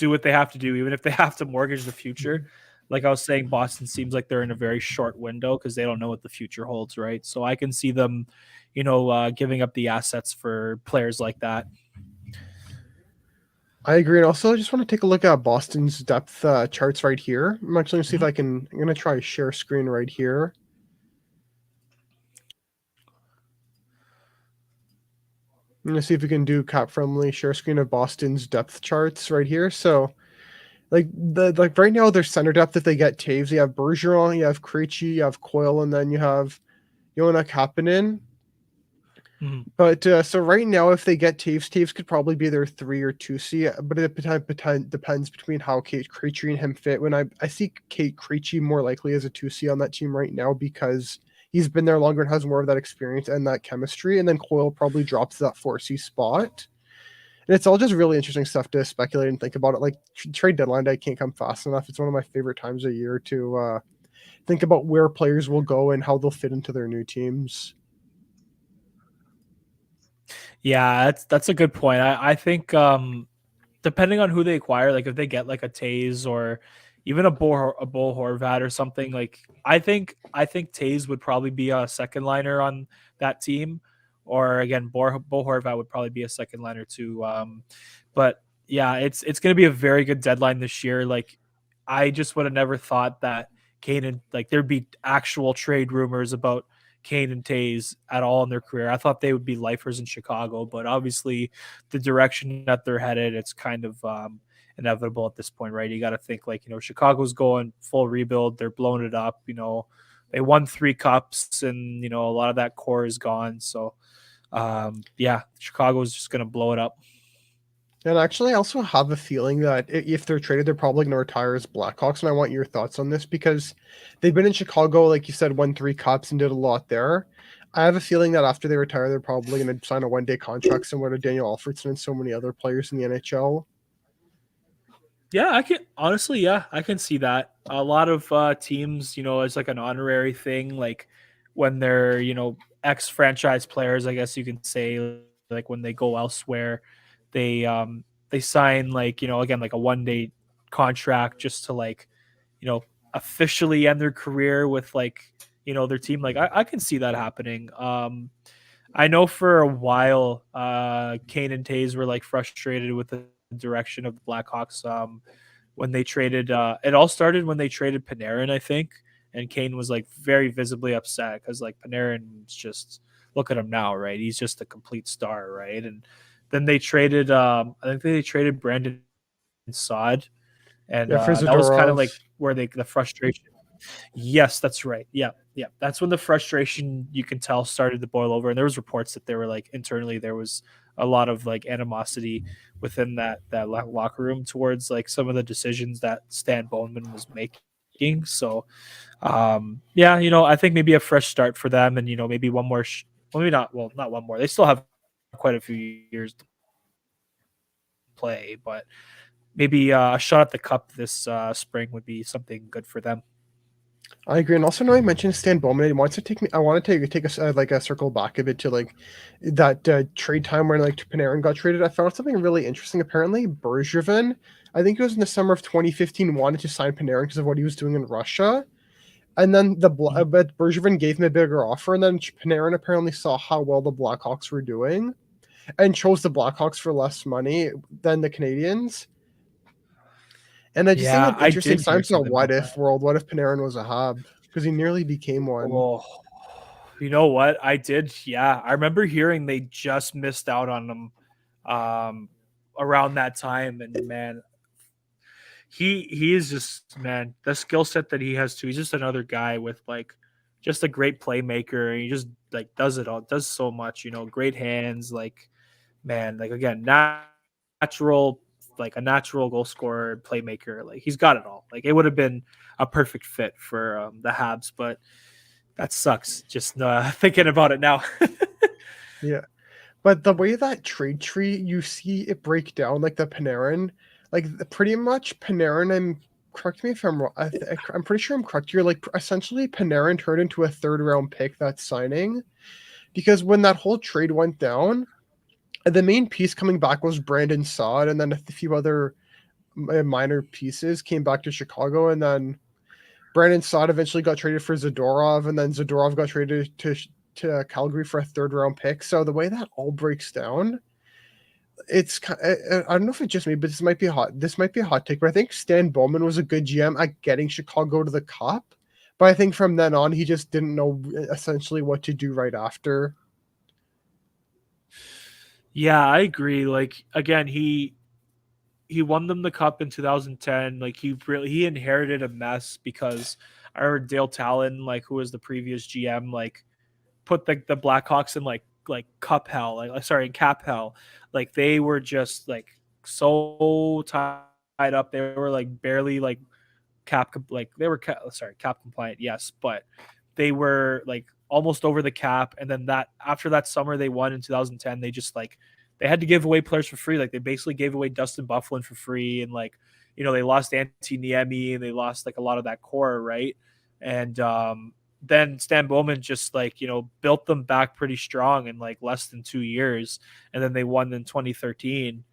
Speaker 1: what they have to do, even if they have to mortgage the future. Like I was saying, Boston seems like they're in a very short window because they don't know what the future holds, right? So I can see them, giving up the assets for players like that.
Speaker 2: I agree. And also, I just want to take a look at Boston's depth charts right here. I'm actually going to see if
Speaker 1: Mhm.
Speaker 2: I'm going to try share screen right here. I'm going to see if we can do cap friendly share screen of Boston's depth charts right here. So, like right now, their center depth, if they get Taves, you have Bergeron, you have Krejci, you have Coyle, and then you have Joona Kapanen.
Speaker 1: Mhm.
Speaker 2: But so right now, if they get Taves could probably be their 3 or 2C, but it depends between how Kate Krejci and him fit. When I see Kate Krejci more likely as a 2C on that team right now because he's been there longer and has more of that experience and that chemistry. And then Coyle probably drops that 4C spot. And it's all just really interesting stuff to speculate and think about it. Like trade deadline day can't come fast enough. It's one of my favorite times of year to think about where players will go and how they'll fit into their new teams.
Speaker 1: Yeah, that's a good point. I think depending on who they acquire, like if they get like a Taze or even a Bo Horvat or something, like I think Taze would probably be a second liner on that team, or again, Bo Horvat would probably be a second liner too. But yeah, it's going to be a very good deadline this year. Like I just would have never thought that Kane and like there'd be actual trade rumors about Kane and Taze at all in their career. I thought they would be lifers in Chicago, but obviously the direction that they're headed, it's kind of inevitable at this point, right? You got to think like, Chicago's going full rebuild. They're blowing it up. They won 3 cups and, a lot of that core is gone. So, yeah, Chicago's just going to blow it up.
Speaker 2: And actually, I also have a feeling that if they're traded, they're probably going to retire as Blackhawks. And I want your thoughts on this because they've been in Chicago, like you said, won 3 cups and did a lot there. I have a feeling that after they retire, they're probably going to sign a one-day contract similar to Daniel Alfredson and so many other players in the NHL.
Speaker 1: Yeah, I can honestly, yeah, I can see that. A lot of teams, it's like an honorary thing, like when they're, ex franchise players, I guess you can say, like when they go elsewhere, they sign like, again, like a 1 day contract just to like, you know, officially end their career with like, their team. Like I can see that happening. I know for a while, Kane and Taze were like frustrated with the direction of the Blackhawks. When they traded, it all started when they traded Panarin, I think, and Kane was like very visibly upset because like Panarin's just look at him now, right? He's just a complete star, right? And then they traded, I think they traded Brandon Saad, and
Speaker 2: Yeah, for
Speaker 1: that was kind of
Speaker 2: Zadorov.
Speaker 1: like where the frustration. Yes, that's right. Yeah, yeah. That's when the frustration you can tell started to boil over, and there was reports that there were like internally there was a lot of like animosity within locker room towards like some of the decisions that Stan Bowman was making. So yeah, I think maybe a fresh start for them, and maybe one more. Well, maybe not. Well, not one more. They still have quite a few years to play, but maybe a shot at the cup this spring would be something good for them.
Speaker 2: I agree, and also now I mentioned Stan Bowman. It wants to take me. I want to take like a circle back a bit to like that trade time when like Panarin got traded. I found something really interesting. Apparently, Bergevin, I think it was in the summer of 2015, wanted to sign Panarin because of what he was doing in Russia, and then but Bergevin gave him a bigger offer, and then Panarin apparently saw how well the Blackhawks were doing, and chose the Blackhawks for less money than the Canadians. And I just think
Speaker 1: Yeah,
Speaker 2: it's
Speaker 1: I
Speaker 2: interesting.
Speaker 1: did hear
Speaker 2: Sometimes in a
Speaker 1: something
Speaker 2: what
Speaker 1: about
Speaker 2: if
Speaker 1: that.
Speaker 2: world, what if Panarin was a hub? Because he nearly became one.
Speaker 1: Oh, you know what? I did. Yeah, I remember hearing they just missed out on him um, around that time, and man, he is just man the skill set that he has too. He's just another guy with like just a great playmaker, and he just like does it all, does so much. Great hands, like man, like again, natural, like a natural goal scorer, playmaker. Like he's got it all. Like it would have been a perfect fit for the Habs, but that sucks. Just thinking about it now.
Speaker 2: Yeah. But the way that trade tree, you see it break down like the Panarin, like pretty much Panarin. Correct me if I'm wrong. I'm pretty sure I'm correct here. Like essentially, Panarin turned into a third round pick that signing because when that whole trade went down, the main piece coming back was Brandon Saad, and then a few other minor pieces came back to Chicago, and then Brandon Saad eventually got traded for Zadorov, and then Zadorov got traded to Calgary for a third round pick. So the way that all breaks down, I don't know if it's just me, but this might be a hot take. But I think Stan Bowman was a good GM at getting Chicago to the Cup. But I think from then on, he just didn't know essentially what to do right after.
Speaker 1: Yeah, I agree. Like again, he won them the cup in 2010. Like he inherited a mess because I heard Dale Talon, like who was the previous GM, like put the Blackhawks in like cup hell, like sorry, in cap hell. Like they were just like so tied up. They were like barely like like they were sorry, cap compliant, yes, but they were like almost over the cap. And then that after that summer they won in 2010, they just like they had to give away players for free. Like they basically gave away Dustin Bufflin for free, and like they lost Antti Niemi, and they lost like a lot of that core, right? And then Stan Bowman just like built them back pretty strong in like less than 2 years, and then they won in 2013,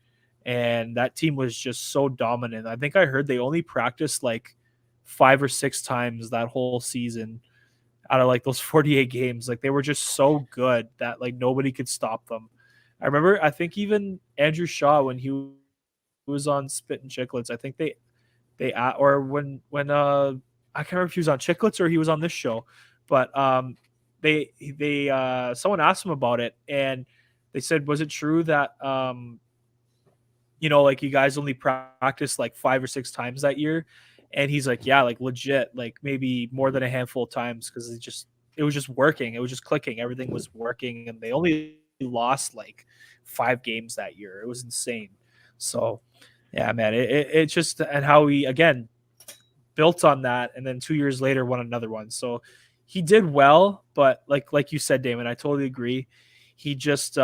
Speaker 1: and that team was just so dominant. I think I heard they only practiced like 5 or 6 times that whole season out of like those 48 games. Like they were just so good that like nobody could stop them. I remember, I think even Andrew Shaw when he was on Spit and Chicklets, I think or when I can't remember if he was on Chicklets or he was on this show, but they someone asked him about it, and they said, was it true that like you guys only practiced like 5 or 6 times that year? And he's like, yeah, like legit, like maybe more than a handful of times, because it was just working. It was just clicking. Everything was working, and they only lost like 5 games that year. It was insane. So yeah, man, it just, and how he again built on that, and then 2 years later won another one. So he did well, but like you said, Damon, I totally agree. He just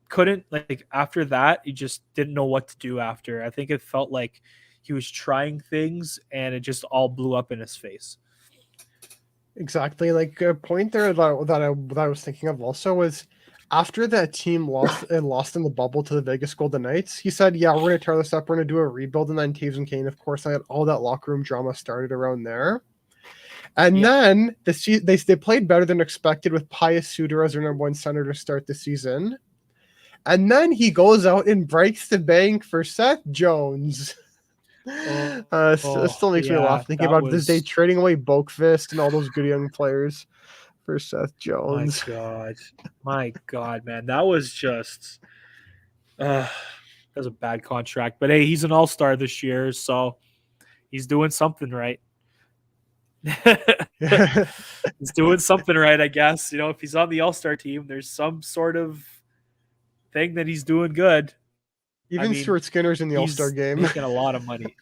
Speaker 1: couldn't, like after that he just didn't know what to do after. I think it felt like he was trying things and it just all blew up in his face.
Speaker 2: Exactly. Like a point there that I was thinking of also was after that team lost in the bubble to the Vegas Golden Knights, he said, "Yeah, we're gonna tear this up. We're gonna do a rebuild." And then Taves and Kane, of course, I had all that locker room drama started around there. And
Speaker 1: Yep.
Speaker 2: then they played better than expected with Pius Suter as their number one center to start the season. And then he goes out and breaks the bank for Seth Jones.
Speaker 1: Oh,
Speaker 2: It still makes me
Speaker 1: yeah,
Speaker 2: laugh thinking
Speaker 1: that
Speaker 2: about this day
Speaker 1: was,
Speaker 2: trading away Boakfist and all those good young players for Seth
Speaker 1: my
Speaker 2: Jones.
Speaker 1: god, my god, man, that was just that was a bad contract. But hey, he's an all-star this year, so he's doing something right. He's doing something right, I guess. If he's on the All-Star team, there's some sort of thing that he's doing good. I
Speaker 2: Even
Speaker 1: mean,
Speaker 2: Stuart Skinner's in the All-Star
Speaker 1: he's
Speaker 2: game.
Speaker 1: making a lot of money.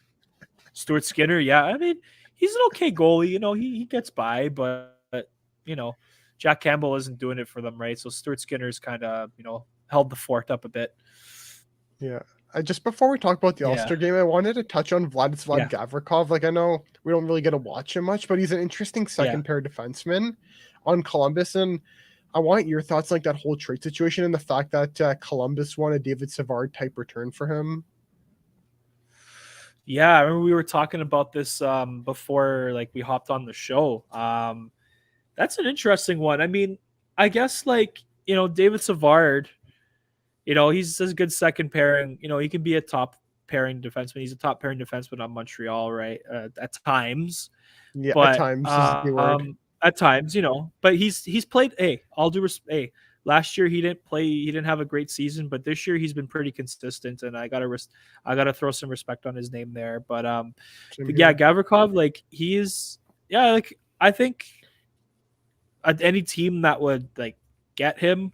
Speaker 1: Stuart Skinner, yeah. I mean, he's an okay goalie. He gets by, but you know, Jack Campbell isn't doing it for them, right? So Stuart Skinner's kind of held the fort up a bit.
Speaker 2: Yeah. Just before we talk about the
Speaker 1: Yeah,
Speaker 2: All-Star game, I wanted to touch on Vladislav
Speaker 1: yeah,
Speaker 2: Gavrikov. Like, I know we don't really get to watch him much, but he's an interesting
Speaker 1: yeah.
Speaker 2: second pair defenseman on Columbus. And I want your thoughts, like that whole trade situation and the fact that Columbus won a David Savard type return for him.
Speaker 1: Yeah, I remember we were talking about this before like we hopped on the show. That's an interesting one. I mean, I guess like, David Savard, he's a good second pairing. He can be a top pairing defenseman. He's a top pairing defenseman on Montreal, right? At times.
Speaker 2: Yeah, at
Speaker 1: But
Speaker 2: times is the word.
Speaker 1: at times, but he's played. Hey, I'll do. Hey, last year he didn't play. He didn't have a great season, but this year he's been pretty consistent, and I gotta throw some respect on his name there.
Speaker 2: Same
Speaker 1: But yeah,
Speaker 2: here.
Speaker 1: Gavrikov, like he is. Yeah, like I think any team that would like get him,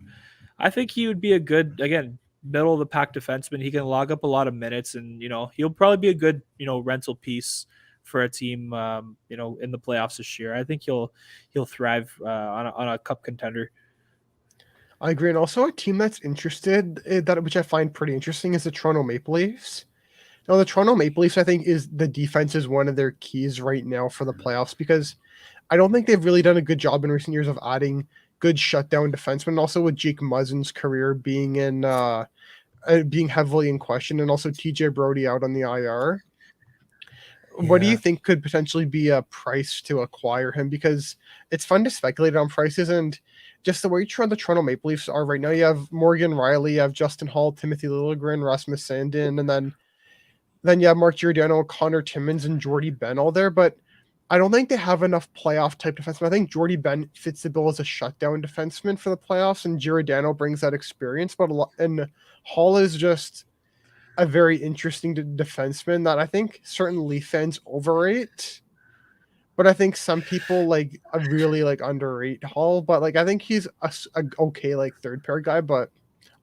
Speaker 1: I think he would be a good again middle of the pack defenseman. He can log up a lot of minutes, and he'll probably be a good rental piece for a team in the playoffs this year. I think he'll thrive on a cup contender.
Speaker 2: I agree. And also a team that's interested that which I find pretty interesting is the Toronto Maple Leafs. Now the Toronto Maple Leafs, I think, is the defense is one of their keys right now for the playoffs because I don't think they've really done a good job in recent years of adding good shutdown defensemen. Also with Jake Muzzin's career being heavily in question, and also TJ Brody out on the IR. What do you
Speaker 1: Yeah.
Speaker 2: think could potentially be a price to acquire him? Because it's fun to speculate on prices and just the way the Toronto Maple Leafs are right now. You have Morgan Riley, you have Justin Hall, Timothy Liljegren, Rasmus Sandin, and then you have Mark Giordano, Connor Timmins, and Jordy Ben all there. But I don't think they have enough playoff type defensemen. I think Jordy Ben fits the bill as a shutdown defenseman for the playoffs, and Giordano brings that experience. And Hall is just a very interesting defenseman that I think certain Leaf fans overrate. But I think some people like really like underrate Hall. But like I think he's a okay like third pair guy. But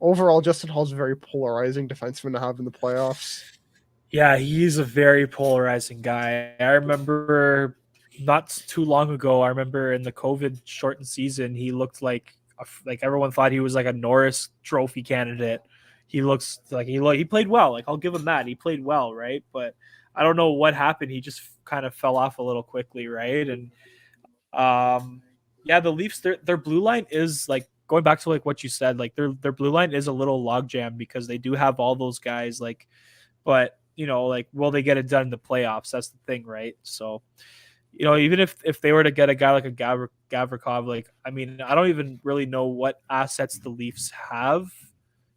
Speaker 2: overall, Justin Hall's a very polarizing defenseman to have in the playoffs.
Speaker 1: Yeah, he's a very polarizing guy. I remember not too long ago. I remember in the COVID shortened season, he looked like everyone thought he was like a Norris Trophy candidate. He looks like he played well. Like I'll give him that. He played well, right? But I don't know what happened. He just kind of fell off a little quickly, right? And yeah, the Leafs their blue line is like going back to like what you said. Like their blue line is a little logjam because they do have all those guys like but like will they get it done in the playoffs? That's the thing, right? So even if they were to get a guy like a Gavrikov, like I mean, I don't even really know what assets the Leafs have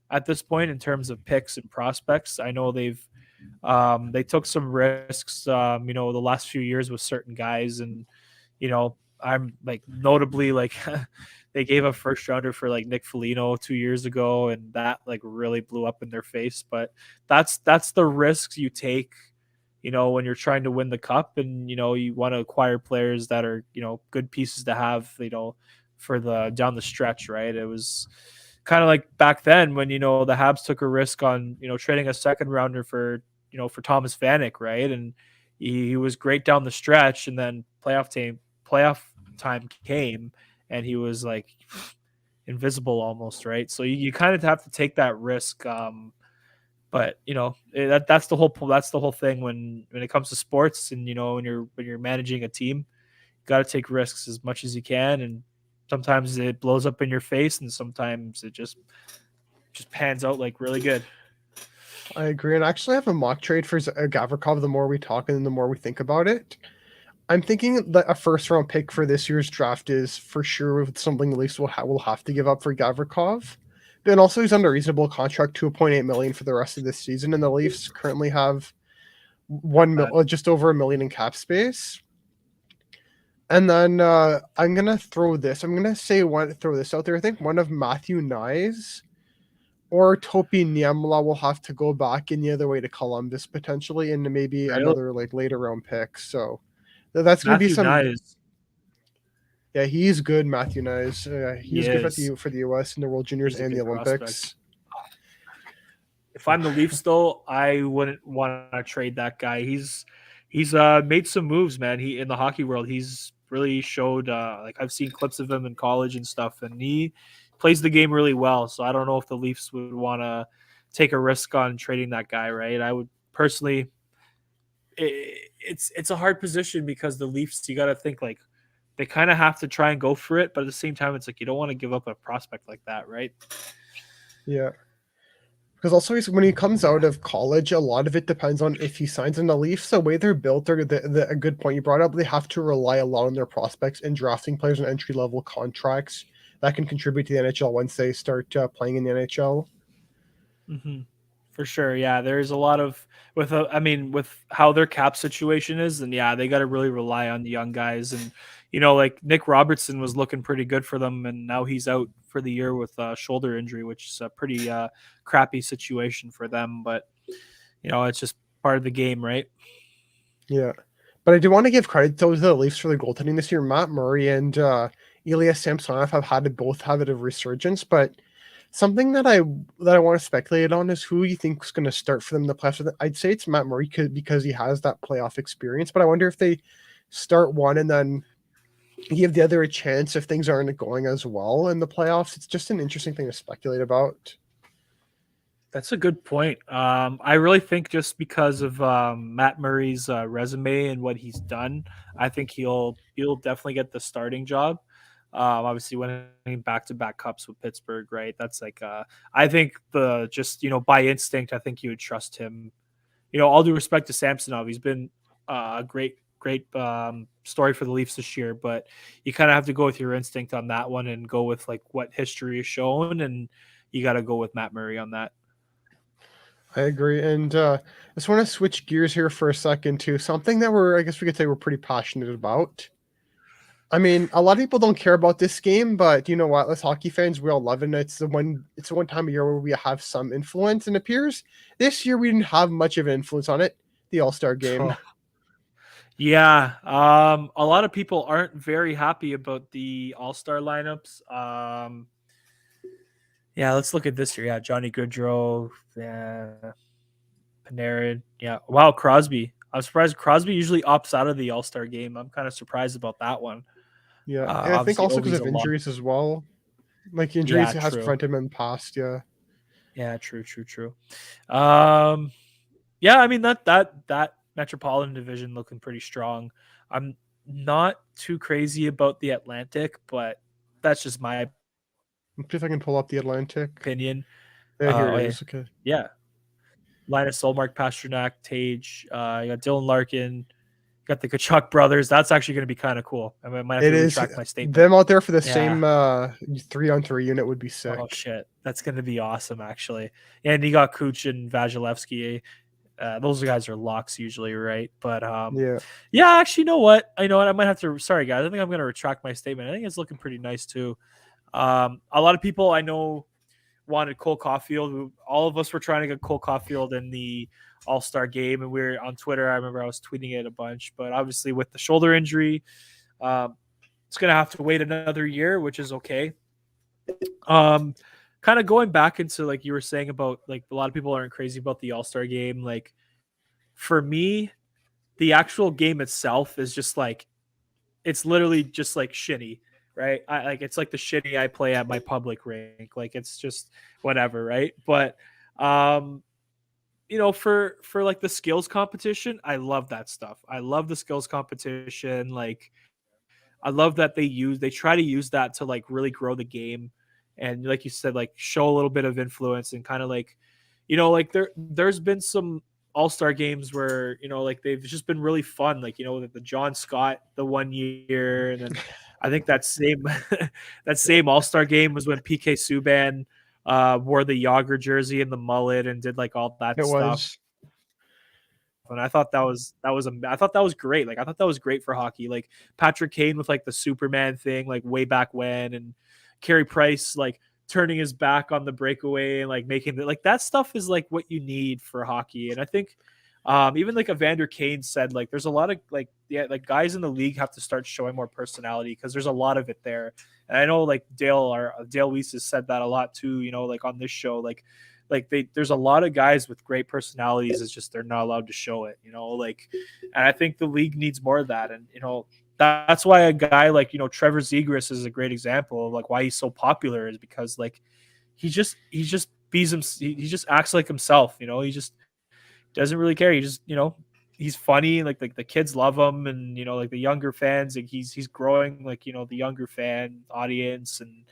Speaker 1: at this point in terms of picks and prospects. I know they took some risks, the last few years with certain guys, and I'm like notably like they gave a first rounder for like Nick Foligno 2 years ago, and that like really blew up in their face. But that's the risks you take, when you're trying to win the cup, and you want to acquire players that are good pieces to have, for the down the stretch, right? It was kind of like back then when the Habs took a risk on trading a second rounder for Thomas Vanek, right? And he was great down the stretch, and then playoff time came, and he was like invisible almost, right? So you kind of have to take that risk. But that's the whole thing when it comes to sports, and when you're managing a team, you got to take risks as much as you can, and sometimes it blows up in your face, and sometimes it just pans out like really good.
Speaker 2: I agree. And I actually have a mock trade for Gavrikov. The more we talk and the more we think about it, I'm thinking that a first round pick for this year's draft is for sure something the Leafs will have to give up for Gavrikov. And also, he's under a reasonable contract, 2.8 million for the rest of this season, and the Leafs currently have just over a million in cap space. And then I'm gonna throw this. I'm gonna throw this out there. I think one of Matthew Nyes or Topi Niemla will have to go back in the other way to Columbus potentially, and maybe
Speaker 1: Really?
Speaker 2: another like later round pick. So That's going to be
Speaker 1: Matthew
Speaker 2: some.
Speaker 1: Nyes,
Speaker 2: Yeah, he's good, Matthew Nyes. He
Speaker 1: he
Speaker 2: was good for
Speaker 1: is.
Speaker 2: the U.S. in the World Juniors
Speaker 1: He's a
Speaker 2: and the
Speaker 1: good prospect.
Speaker 2: Olympics.
Speaker 1: If I'm the Leafs, though, I wouldn't want to trade that guy. He's made some moves, man. He in the hockey world, he's really showed. Like I've seen clips of him in college and stuff, and he plays the game really well. So I don't know if the Leafs would want to take a risk on trading that guy. Right? I would personally. It's a hard position because the Leafs, you got to think like they kind of have to try and go for it, but at the same time, it's like you don't want to give up a prospect like that, right?
Speaker 2: Yeah. Because also when he comes out of college, a lot of it depends on if he signs in the Leafs. The way they're built, a good point you brought up. They have to rely a lot on their prospects and drafting players on entry level contracts that can contribute to the NHL once they start playing in the NHL.
Speaker 1: Mm-hmm. For sure, yeah. There's a lot of I mean, with how their cap situation is, and yeah, they got to really rely on the young guys. And like Nick Robertson was looking pretty good for them, and now he's out for the year with a shoulder injury, which is a pretty crappy situation for them. But it's just part of the game, right?
Speaker 2: Yeah. But I do want to give credit to the Leafs for the goaltending this year. Matt Murray and Elias Samsonov have both had a resurgence, but something that I want to speculate on is who you think is going to start for them in the playoffs. I'd say it's Matt Murray because he has that playoff experience, but I wonder if they start one and then give the other a chance if things aren't going as well in the playoffs. It's just an interesting thing to speculate about.
Speaker 1: That's a good point. I really think just because of Matt Murray's resume and what he's done, I think he'll definitely get the starting job. Obviously, winning back-to-back cups with Pittsburgh, right? That's like I think the just by instinct, I think you would trust him. All due respect to Samsonov, he's been a great story for the Leafs this year, but you kind of have to go with your instinct on that one and go with like what history is shown, and you got to go with Matt Murray on that.
Speaker 2: I agree. And I just want to switch gears here for a second to something that I guess we could say we're pretty passionate about. I mean, a lot of people don't care about this game, but you know what? As hockey fans, we all love it. It's the one time of year where we have some influence. And it appears this year we didn't have much of an influence on it. The All-Star game.
Speaker 1: Oh. Yeah, a lot of people aren't very happy about the All-Star lineups. Yeah, let's look at this here. Yeah, Johnny Goodrow, yeah, Panarin. Yeah, wow, Crosby. I'm surprised Crosby usually opts out of the All-Star game. I'm kind of surprised about that one.
Speaker 2: Yeah. And I think
Speaker 1: Obviously,
Speaker 2: also because
Speaker 1: Ovi's
Speaker 2: of
Speaker 1: a lot.
Speaker 2: injuries as well. Like injuries
Speaker 1: Yeah,
Speaker 2: has
Speaker 1: true.
Speaker 2: prevented him in the past. Yeah.
Speaker 1: Yeah, true. Um, yeah, I mean that Metropolitan Division looking pretty strong. I'm not too crazy about the Atlantic, but that's just my
Speaker 2: Let's see if I can pull up the Atlantic.
Speaker 1: opinion.
Speaker 2: Yeah, here
Speaker 1: Oh
Speaker 2: it
Speaker 1: yeah,
Speaker 2: is. Okay.
Speaker 1: yeah. Linus Solmark, Pasternak, Tage. You got Dylan Larkin. You got the Kachuk brothers. That's actually going to be kind of cool. I might have
Speaker 2: It
Speaker 1: to
Speaker 2: is
Speaker 1: retract my statement.
Speaker 2: them out there for the
Speaker 1: Yeah.
Speaker 2: same 3-on-3 unit would be sick.
Speaker 1: Oh shit, that's going to be awesome, actually. And you got Kuch and Vasilevsky. Those guys are locks usually, right? But
Speaker 2: Yeah.
Speaker 1: yeah, actually, you know what? I might have to. Sorry, guys. I think I'm going to retract my statement. I think it's looking pretty nice too. A lot of people I know wanted Cole Caulfield. All of us were trying to get Cole Caulfield in the All-Star game, and we were on Twitter. I remember I was tweeting it a bunch, but obviously with the shoulder injury, it's going to have to wait another year, which is okay. Kind of going back into like you were saying about like a lot of people aren't crazy about the All-Star game. Like for me, the actual game itself is just like it's literally just like shitty, right? It's like the shitty I play at my public rink. Like it's just whatever, right? But for like the skills competition, I love that stuff. I love the skills competition. Like I love that they try to use that to like really grow the game and like you said, like show a little bit of influence and kind of like, like there's been some all-star games where, like they've just been really fun. Like, the John Scott, the 1 year. And then I think that same, that same all-star game was when PK Subban wore the Yager jersey and the mullet and did like all that
Speaker 2: It
Speaker 1: stuff.
Speaker 2: was.
Speaker 1: And I thought I thought that was great. Like I thought that was great for hockey. Like Patrick Kane with like the Superman thing, like way back when, and Carey Price like turning his back on the breakaway and like making it like that stuff is like what you need for hockey. And I think Even like Evander Kane said, like there's a lot of like guys in the league have to start showing more personality because there's a lot of it there. And I know like Dale Weiss has said that a lot too. Like on this show, there's a lot of guys with great personalities. It's just they're not allowed to show it. And I think the league needs more of that. And that's why a guy like Trevor Zegras is a great example of like why he's so popular is because like he just bees him. He just acts like himself. He just doesn't really care. He just he's funny. Like the kids love him, and like the younger fans. Like he's growing like the younger fan audience, and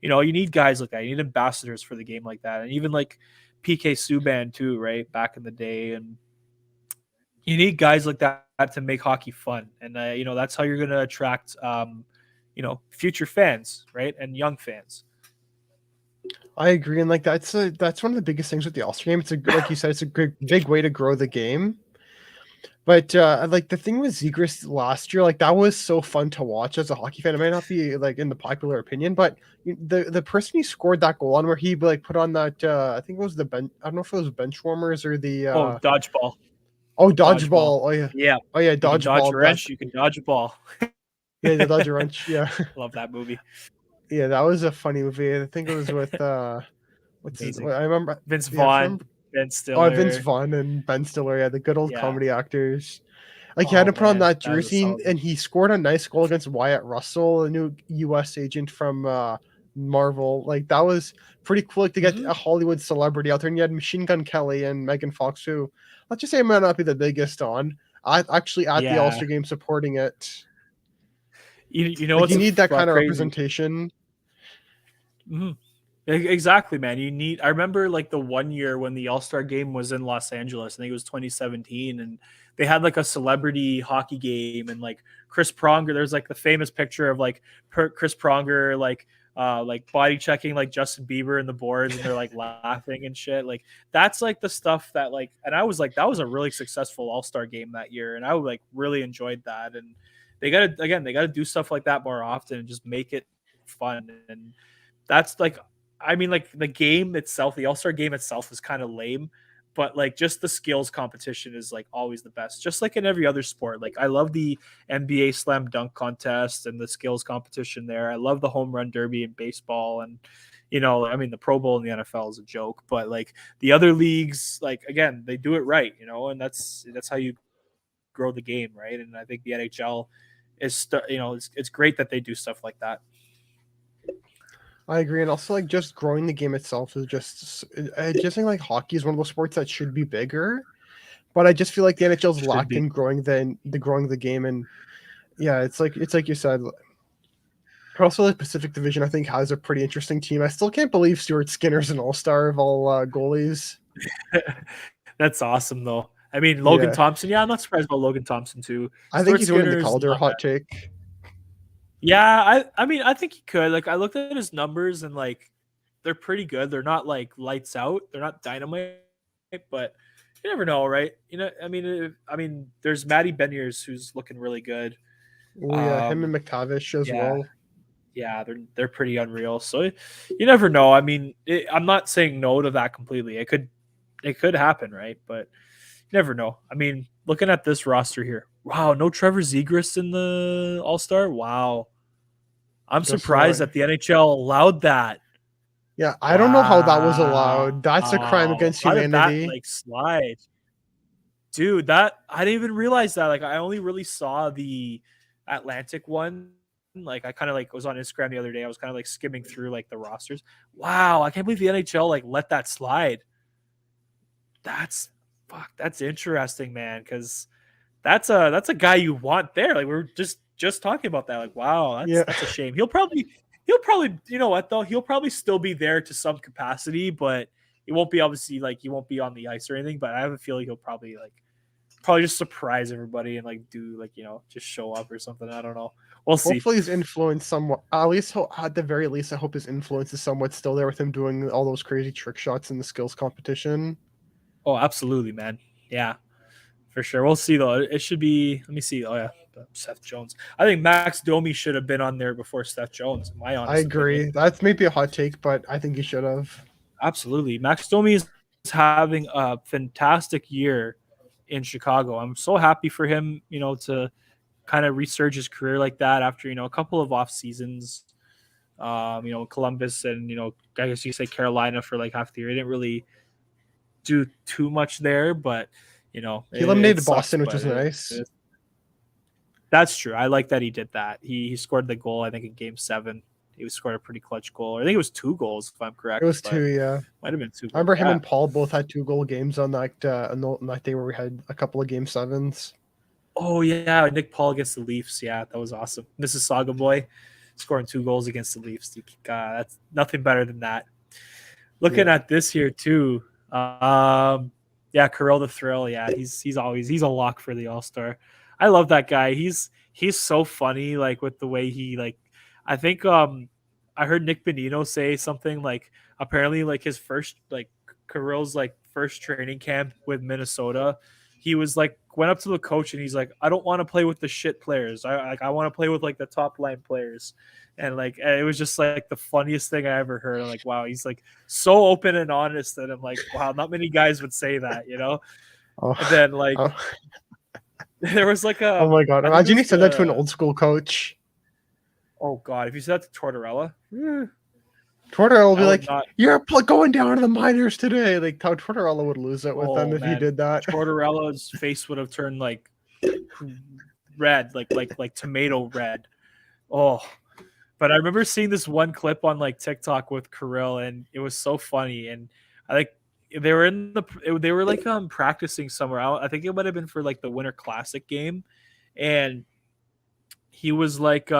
Speaker 1: you need guys like that. You need ambassadors for the game like that, and even like PK Subban too, right? Back in the day, and you need guys like that to make hockey fun, and that's how you're going to attract future fans, right, and young fans.
Speaker 2: I agree, and like that's one of the biggest things with the All-Star game. It's like you said, it's a big way to grow the game. But like the thing with Zegras last year, like that was so fun to watch as a hockey fan. It might not be like in the popular opinion, but the person he scored that goal on, where he like put on that, I think it was the bench. I don't know if it was bench warmers or the
Speaker 1: dodgeball.
Speaker 2: Dodgeball. Oh
Speaker 1: Yeah.
Speaker 2: Oh yeah,
Speaker 1: You can dodge a
Speaker 2: Dodgeball.
Speaker 1: wrench. You can dodge a ball.
Speaker 2: Yeah, the Dodge Wrench. Yeah,
Speaker 1: Love that movie.
Speaker 2: yeah, that was a funny movie. I think it was with
Speaker 1: Amazing.
Speaker 2: I remember
Speaker 1: Vince
Speaker 2: yeah,
Speaker 1: Vaughn, Ben
Speaker 2: Vince
Speaker 1: Stiller.
Speaker 2: Vaughn and Ben Stiller. Yeah, the good old
Speaker 1: Yeah.
Speaker 2: comedy actors. Like he had
Speaker 1: Oh
Speaker 2: to put on
Speaker 1: man,
Speaker 2: that
Speaker 1: that was a
Speaker 2: jersey,
Speaker 1: solid
Speaker 2: and
Speaker 1: movie.
Speaker 2: he scored a nice goal against Wyatt Russell, a new U.S. agent from Marvel. Like that was pretty cool. Like to get a Hollywood celebrity out there, and you had Machine Gun Kelly and Megan Fox, who let's just say might not be the biggest on. Actually at the All-Star game supporting it.
Speaker 1: You know
Speaker 2: Like
Speaker 1: what's
Speaker 2: you need that kind of
Speaker 1: crazy?
Speaker 2: representation.
Speaker 1: Mm-hmm. Exactly, man. I remember like the one year when the All-Star game was in Los Angeles. I think it was 2017, and they had like a celebrity hockey game, and like Chris Pronger. There's like the famous picture of like Chris Pronger like body checking like Justin Bieber in the boards, and they're like laughing and shit. Like that's like the stuff that like, and I was like, that was a really successful All-Star game that year, and I like really enjoyed that. And they gotta do stuff like that more often and just make it fun. And that's like, I mean, like the game itself, the All-Star game itself is kind of lame, but like just the skills competition is like always the best. Just like in every other sport. Like I love the NBA slam dunk contest and the skills competition there. I love the home run derby in baseball, and I mean the Pro Bowl in the NFL is a joke, but like the other leagues, like again, they do it right, and that's how you grow the game, right? And I think the NHL is it's great that they do stuff like that.
Speaker 2: I agree, and also like just growing the game itself is I just think like hockey is one of those sports that should be bigger, but I just feel like the NHL's
Speaker 1: Should
Speaker 2: lacked
Speaker 1: be.
Speaker 2: in growing the game, and yeah, it's like you said. But also, the Pacific Division I think has a pretty interesting team. I still can't believe Stuart Skinner's an all-star of all goalies.
Speaker 1: That's awesome though. I mean, Logan
Speaker 2: Yeah,
Speaker 1: Thompson. Yeah, I'm not surprised about Logan Thompson too.
Speaker 2: I think
Speaker 1: Stuart
Speaker 2: he's winning the
Speaker 1: Skinner's
Speaker 2: Calder.
Speaker 1: not
Speaker 2: Hot
Speaker 1: bad.
Speaker 2: take.
Speaker 1: Yeah, I mean, I think he could. Like, I looked at his numbers and like they're pretty good. They're not like lights out. They're not dynamite, but you never know, right? I mean, there's Matty Beniers who's looking really good.
Speaker 2: Oh yeah, him and
Speaker 1: Um,
Speaker 2: McTavish as
Speaker 1: yeah,
Speaker 2: well.
Speaker 1: yeah, they're pretty unreal. So you never know. I mean, I'm not saying no to that completely. It could happen, right? But you never know. I mean, looking at this roster here, wow, no Trevor Zegras in the All Star. Wow, I'm
Speaker 2: Just
Speaker 1: surprised
Speaker 2: allowed.
Speaker 1: that the NHL allowed that.
Speaker 2: Yeah, I don't know how that was allowed.
Speaker 1: Wow,
Speaker 2: That's a crime against
Speaker 1: how did that
Speaker 2: humanity.
Speaker 1: like slide, dude? That I didn't even realize that. Like, I only really saw the Atlantic one. Like, I kind of like was on Instagram the other day. I was kind of like skimming through like the rosters. Wow, I can't believe the NHL like let that slide. That's That's interesting, man. Because that's a guy you want there. Like, we're just talking about that. Like, wow,
Speaker 2: Yeah.
Speaker 1: that's a shame. You know what though? He'll probably still be there to some capacity, but it won't be obviously like he won't be on the ice or anything. But I have a feeling he'll probably just surprise everybody and like do like just show up or something. I don't know. We'll see.
Speaker 2: Hopefully his influence somewhat, at least at the very least, I hope his influence is somewhat still there with him doing all those crazy trick shots in the skills competition.
Speaker 1: Oh, absolutely, man. Yeah, for sure. We'll see though. It should be. Let me see. Oh yeah, Seth Jones. I think Max Domi should have been on there before Seth Jones. In my
Speaker 2: I
Speaker 1: honest opinion.
Speaker 2: agree. That's maybe a hot take, but I think he should have.
Speaker 1: Absolutely. Max Domi is having a fantastic year in Chicago. I'm so happy for him, to kind of resurge his career like that after, a couple of off seasons. Columbus and, I guess you say Carolina for like half the year. He didn't really do too much there, but
Speaker 2: He
Speaker 1: it
Speaker 2: eliminated
Speaker 1: sucks,
Speaker 2: Boston, which
Speaker 1: but
Speaker 2: was nice.
Speaker 1: that's true. I like that he did that. He scored the goal, I think, in Game 7. He scored a pretty clutch goal. I think it was 2 goals, if I'm
Speaker 2: It
Speaker 1: correct,
Speaker 2: was
Speaker 1: but
Speaker 2: 2, yeah.
Speaker 1: might have been 2
Speaker 2: I
Speaker 1: goals.
Speaker 2: remember him
Speaker 1: Yeah.
Speaker 2: and Paul both had 2-goal games on that day where we had a couple of Game 7s.
Speaker 1: Oh, yeah. Nick Paul against the Leafs. Yeah, that was awesome. Mississauga boy scoring 2 goals against the Leafs. That's nothing better than that. Looking
Speaker 2: Yeah.
Speaker 1: at this here, too. Yeah, Kirill the Thrill. Yeah, he's a lock for the All-Star. I love that guy. He's so funny, like with the way he like. I think I heard Nick Bonino say something like apparently like his first like Kirill's like first training camp with Minnesota, he was like went up to the coach and he's like, I don't want to play with the shit players. I want to play with like the top line players. And like it was just like the funniest thing I ever heard. I'm like, wow, he's like so open and honest that I'm like, wow, not many guys would say that,
Speaker 2: Oh,
Speaker 1: And then like
Speaker 2: oh,
Speaker 1: there was like
Speaker 2: oh my God.
Speaker 1: I think it
Speaker 2: Imagine he
Speaker 1: was
Speaker 2: said that to an old school coach.
Speaker 1: oh god, if you said that to Tortorella,
Speaker 2: Tortorella will be
Speaker 1: I would
Speaker 2: like,
Speaker 1: not.
Speaker 2: "You're going down to the minors today." Like how Tortorella would lose it with them
Speaker 1: Oh
Speaker 2: if he
Speaker 1: man,
Speaker 2: did that.
Speaker 1: Tortorella's face would have turned like red, like tomato red. Oh, but I remember seeing this one clip on like TikTok with Kirill, and it was so funny. And I think they were like practicing somewhere. I think it might have been for like the Winter Classic game, and he was like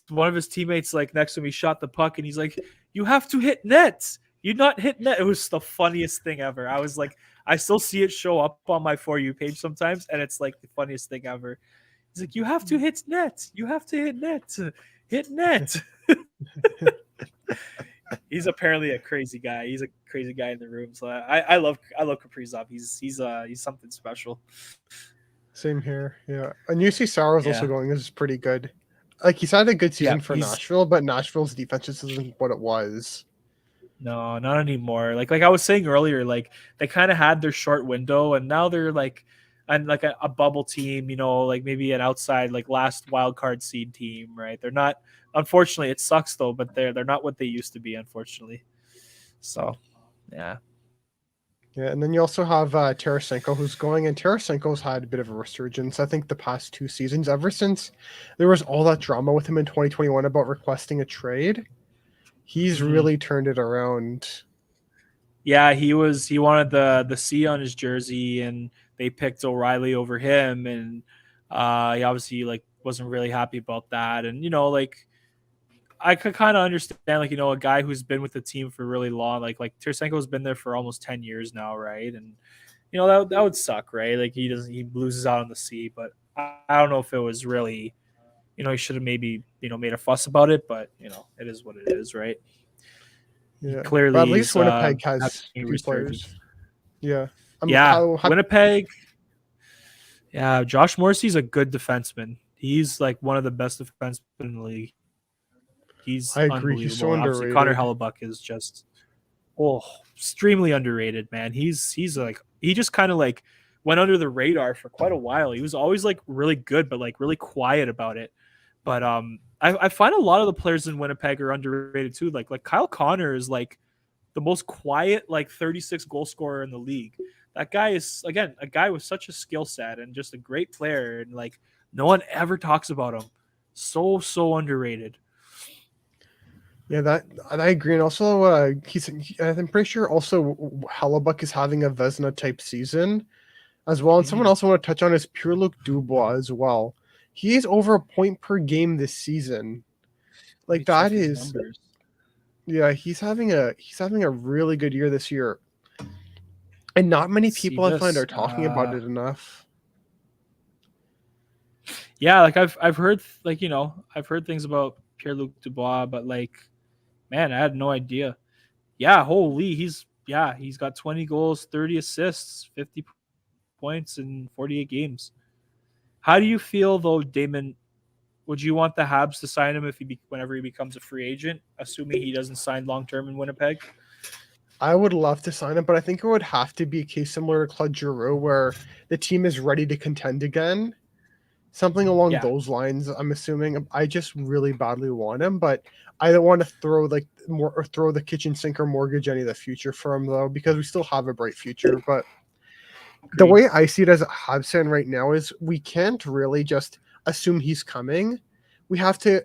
Speaker 1: one of his teammates like next to me shot the puck, and he's like, "You have to hit net. You not hit net." It was the funniest thing ever. I was like, I still see it show up on my For You page sometimes, and it's like the funniest thing ever. He's like, "You have to hit net. You have to hit net. Hit net." He's apparently a crazy guy. He's a crazy guy in the room. So I love Kaprizov. He's something special.
Speaker 2: Same here. Yeah. And UC Sauer is also
Speaker 1: Yeah.
Speaker 2: going is pretty good. Like he's had a good
Speaker 1: Yeah,
Speaker 2: season for Nashville, but Nashville's defense just isn't what it was.
Speaker 1: No, not anymore. Like I was saying earlier, like they kind of had their short window, and now they're like, and like a bubble team, like maybe an outside like last wild card seed team, right? They're not. Unfortunately, it sucks though, but they're not what they used to be, unfortunately. So, yeah.
Speaker 2: Yeah, and then you also have Tarasenko who's going, and Tarasenko's had a bit of a resurgence. I think the past 2 seasons, ever since there was all that drama with him in 2021 about requesting a trade, he's really turned it around.
Speaker 1: Yeah, he wanted the C on his jersey, and they picked O'Reilly over him, and he obviously like wasn't really happy about that, and like I could kind of understand, like, a guy who's been with the team for really long, like Tarasenko's been there for almost 10 years now, right? And that would suck, right? Like he loses out on the C, but I don't know if it was really, he should have maybe made a fuss about it, but it is what it is, right?
Speaker 2: Yeah,
Speaker 1: Clearly,
Speaker 2: but at least Winnipeg has 2 players. Yeah,
Speaker 1: Winnipeg. Yeah, Josh Morrissey's a good defenseman. He's like one of the best defensemen in the league. He's
Speaker 2: I agree.
Speaker 1: unbelievable.
Speaker 2: He's so
Speaker 1: Obviously,
Speaker 2: underrated.
Speaker 1: Connor Hellebuck is just extremely underrated, man. He's like he just kind of like went under the radar for quite a while. He was always like really good, but like really quiet about it. But I find a lot of the players in Winnipeg are underrated too. Like Kyle Connor is like the most quiet like 36 goal scorer in the league. That guy is again a guy with such a skill set and just a great player, and like no one ever talks about him. So underrated.
Speaker 2: Yeah, that I agree, and also I'm pretty sure also Hellebuck is having a Vezina type season as well. And someone else I want to touch on is Pierre-Luc Dubois as well. He is over a point per game this season. Like that is, yeah, he's having a really good year this year, and not many people I find are talking about it enough.
Speaker 1: Yeah, like I've heard like I've heard things about Pierre-Luc Dubois, but like, man, I had no idea. Yeah, holy, he's got 20 goals, 30 assists, 50 points in 48 games. How do you feel though, Damen? Would you want the Habs to sign him whenever he becomes a free agent, assuming he doesn't sign long term in Winnipeg?
Speaker 2: I would love to sign him, but I think it would have to be a case similar to Claude Giroux, where the team is ready to contend again. Something along
Speaker 1: Yeah,
Speaker 2: those lines, I'm assuming. I just really badly want him, but I don't want to throw like more or throw the kitchen sink or mortgage any of the future for him though, because we still have a bright future. But the
Speaker 1: agreed.
Speaker 2: way I see it as a Habs fan right now is we can't really just assume he's coming. We have to.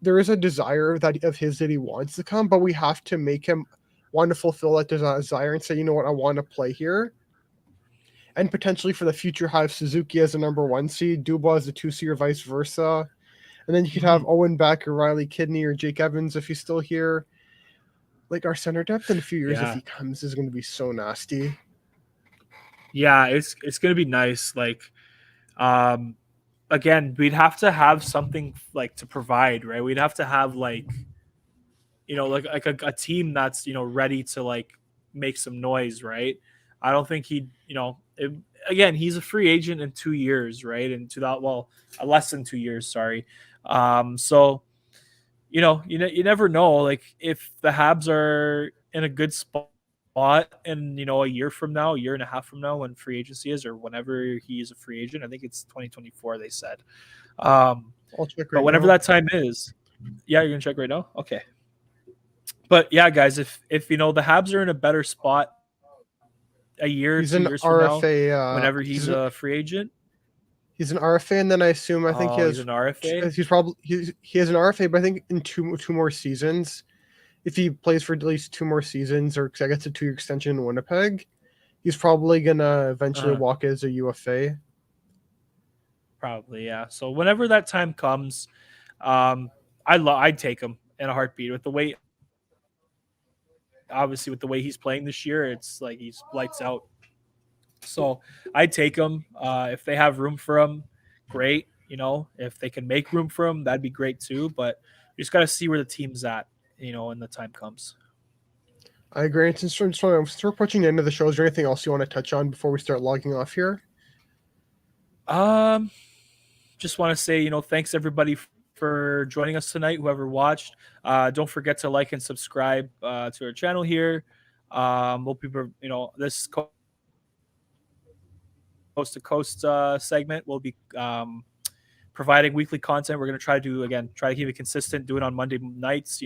Speaker 2: There is a desire that of his that he wants to come, but we have to make him want to fulfill that desire and say, you know what, I want to play here. And potentially for the future, have Suzuki as a number one seed, Dubois as a 2 seed, or vice versa. And then you could have
Speaker 1: Mhm.
Speaker 2: Owen back or Riley Kidney or Jake Evans if he's still here. Like our center depth in a few years, if
Speaker 1: Yeah,
Speaker 2: he comes, is going to be so nasty.
Speaker 1: yeah, it's gonna be nice. Like, um, again, we'd have to have something like to provide, right? We'd have to have like like a team that's ready to like make some noise, right? I don't think he'd again, he's a free agent in 2 years, right? And to that, well, less than 2 years, sorry. So you never know. Like if the Habs are in a good spot and a year from now, a year and a half from now, when free agency is, or whenever he is a free agent, I think it's 2024. They said. Um,
Speaker 2: I'll check
Speaker 1: but
Speaker 2: right
Speaker 1: whenever
Speaker 2: now.
Speaker 1: that time is, yeah, you're gonna check right now. Okay. But yeah, guys, if the Habs are in a better spot a year or
Speaker 2: He's
Speaker 1: two
Speaker 2: an
Speaker 1: years from now,
Speaker 2: RFA.
Speaker 1: whenever he's a free agent,
Speaker 2: He's an RFA, and then I assume I think he
Speaker 1: oh, he's
Speaker 2: has.
Speaker 1: an RFA.
Speaker 2: He's probably he has an RFA, but I think in two more seasons, if he plays for at least 2 more seasons, or because I gets a 2 year extension in Winnipeg, he's probably gonna eventually
Speaker 1: Uh,
Speaker 2: walk as a UFA.
Speaker 1: Probably, yeah. So whenever that time comes, um, I'd take him in a heartbeat. With the way, obviously, with the way he's playing this year, it's like he's lights out. So I'd take him. If they have room for him, great. If they can make room for him, that'd be great too. But you just got to see where the team's at, when the time comes.
Speaker 2: I agree. And since we're approaching the end of the show, is there anything else you want to touch on before we start logging off here?
Speaker 1: Um, just want to say, thanks everybody for joining us tonight. Whoever watched, don't forget to like and subscribe to our channel here. We'll be, this coast to coast segment will be providing weekly content. We're going to try to keep it consistent, do it on Monday nights,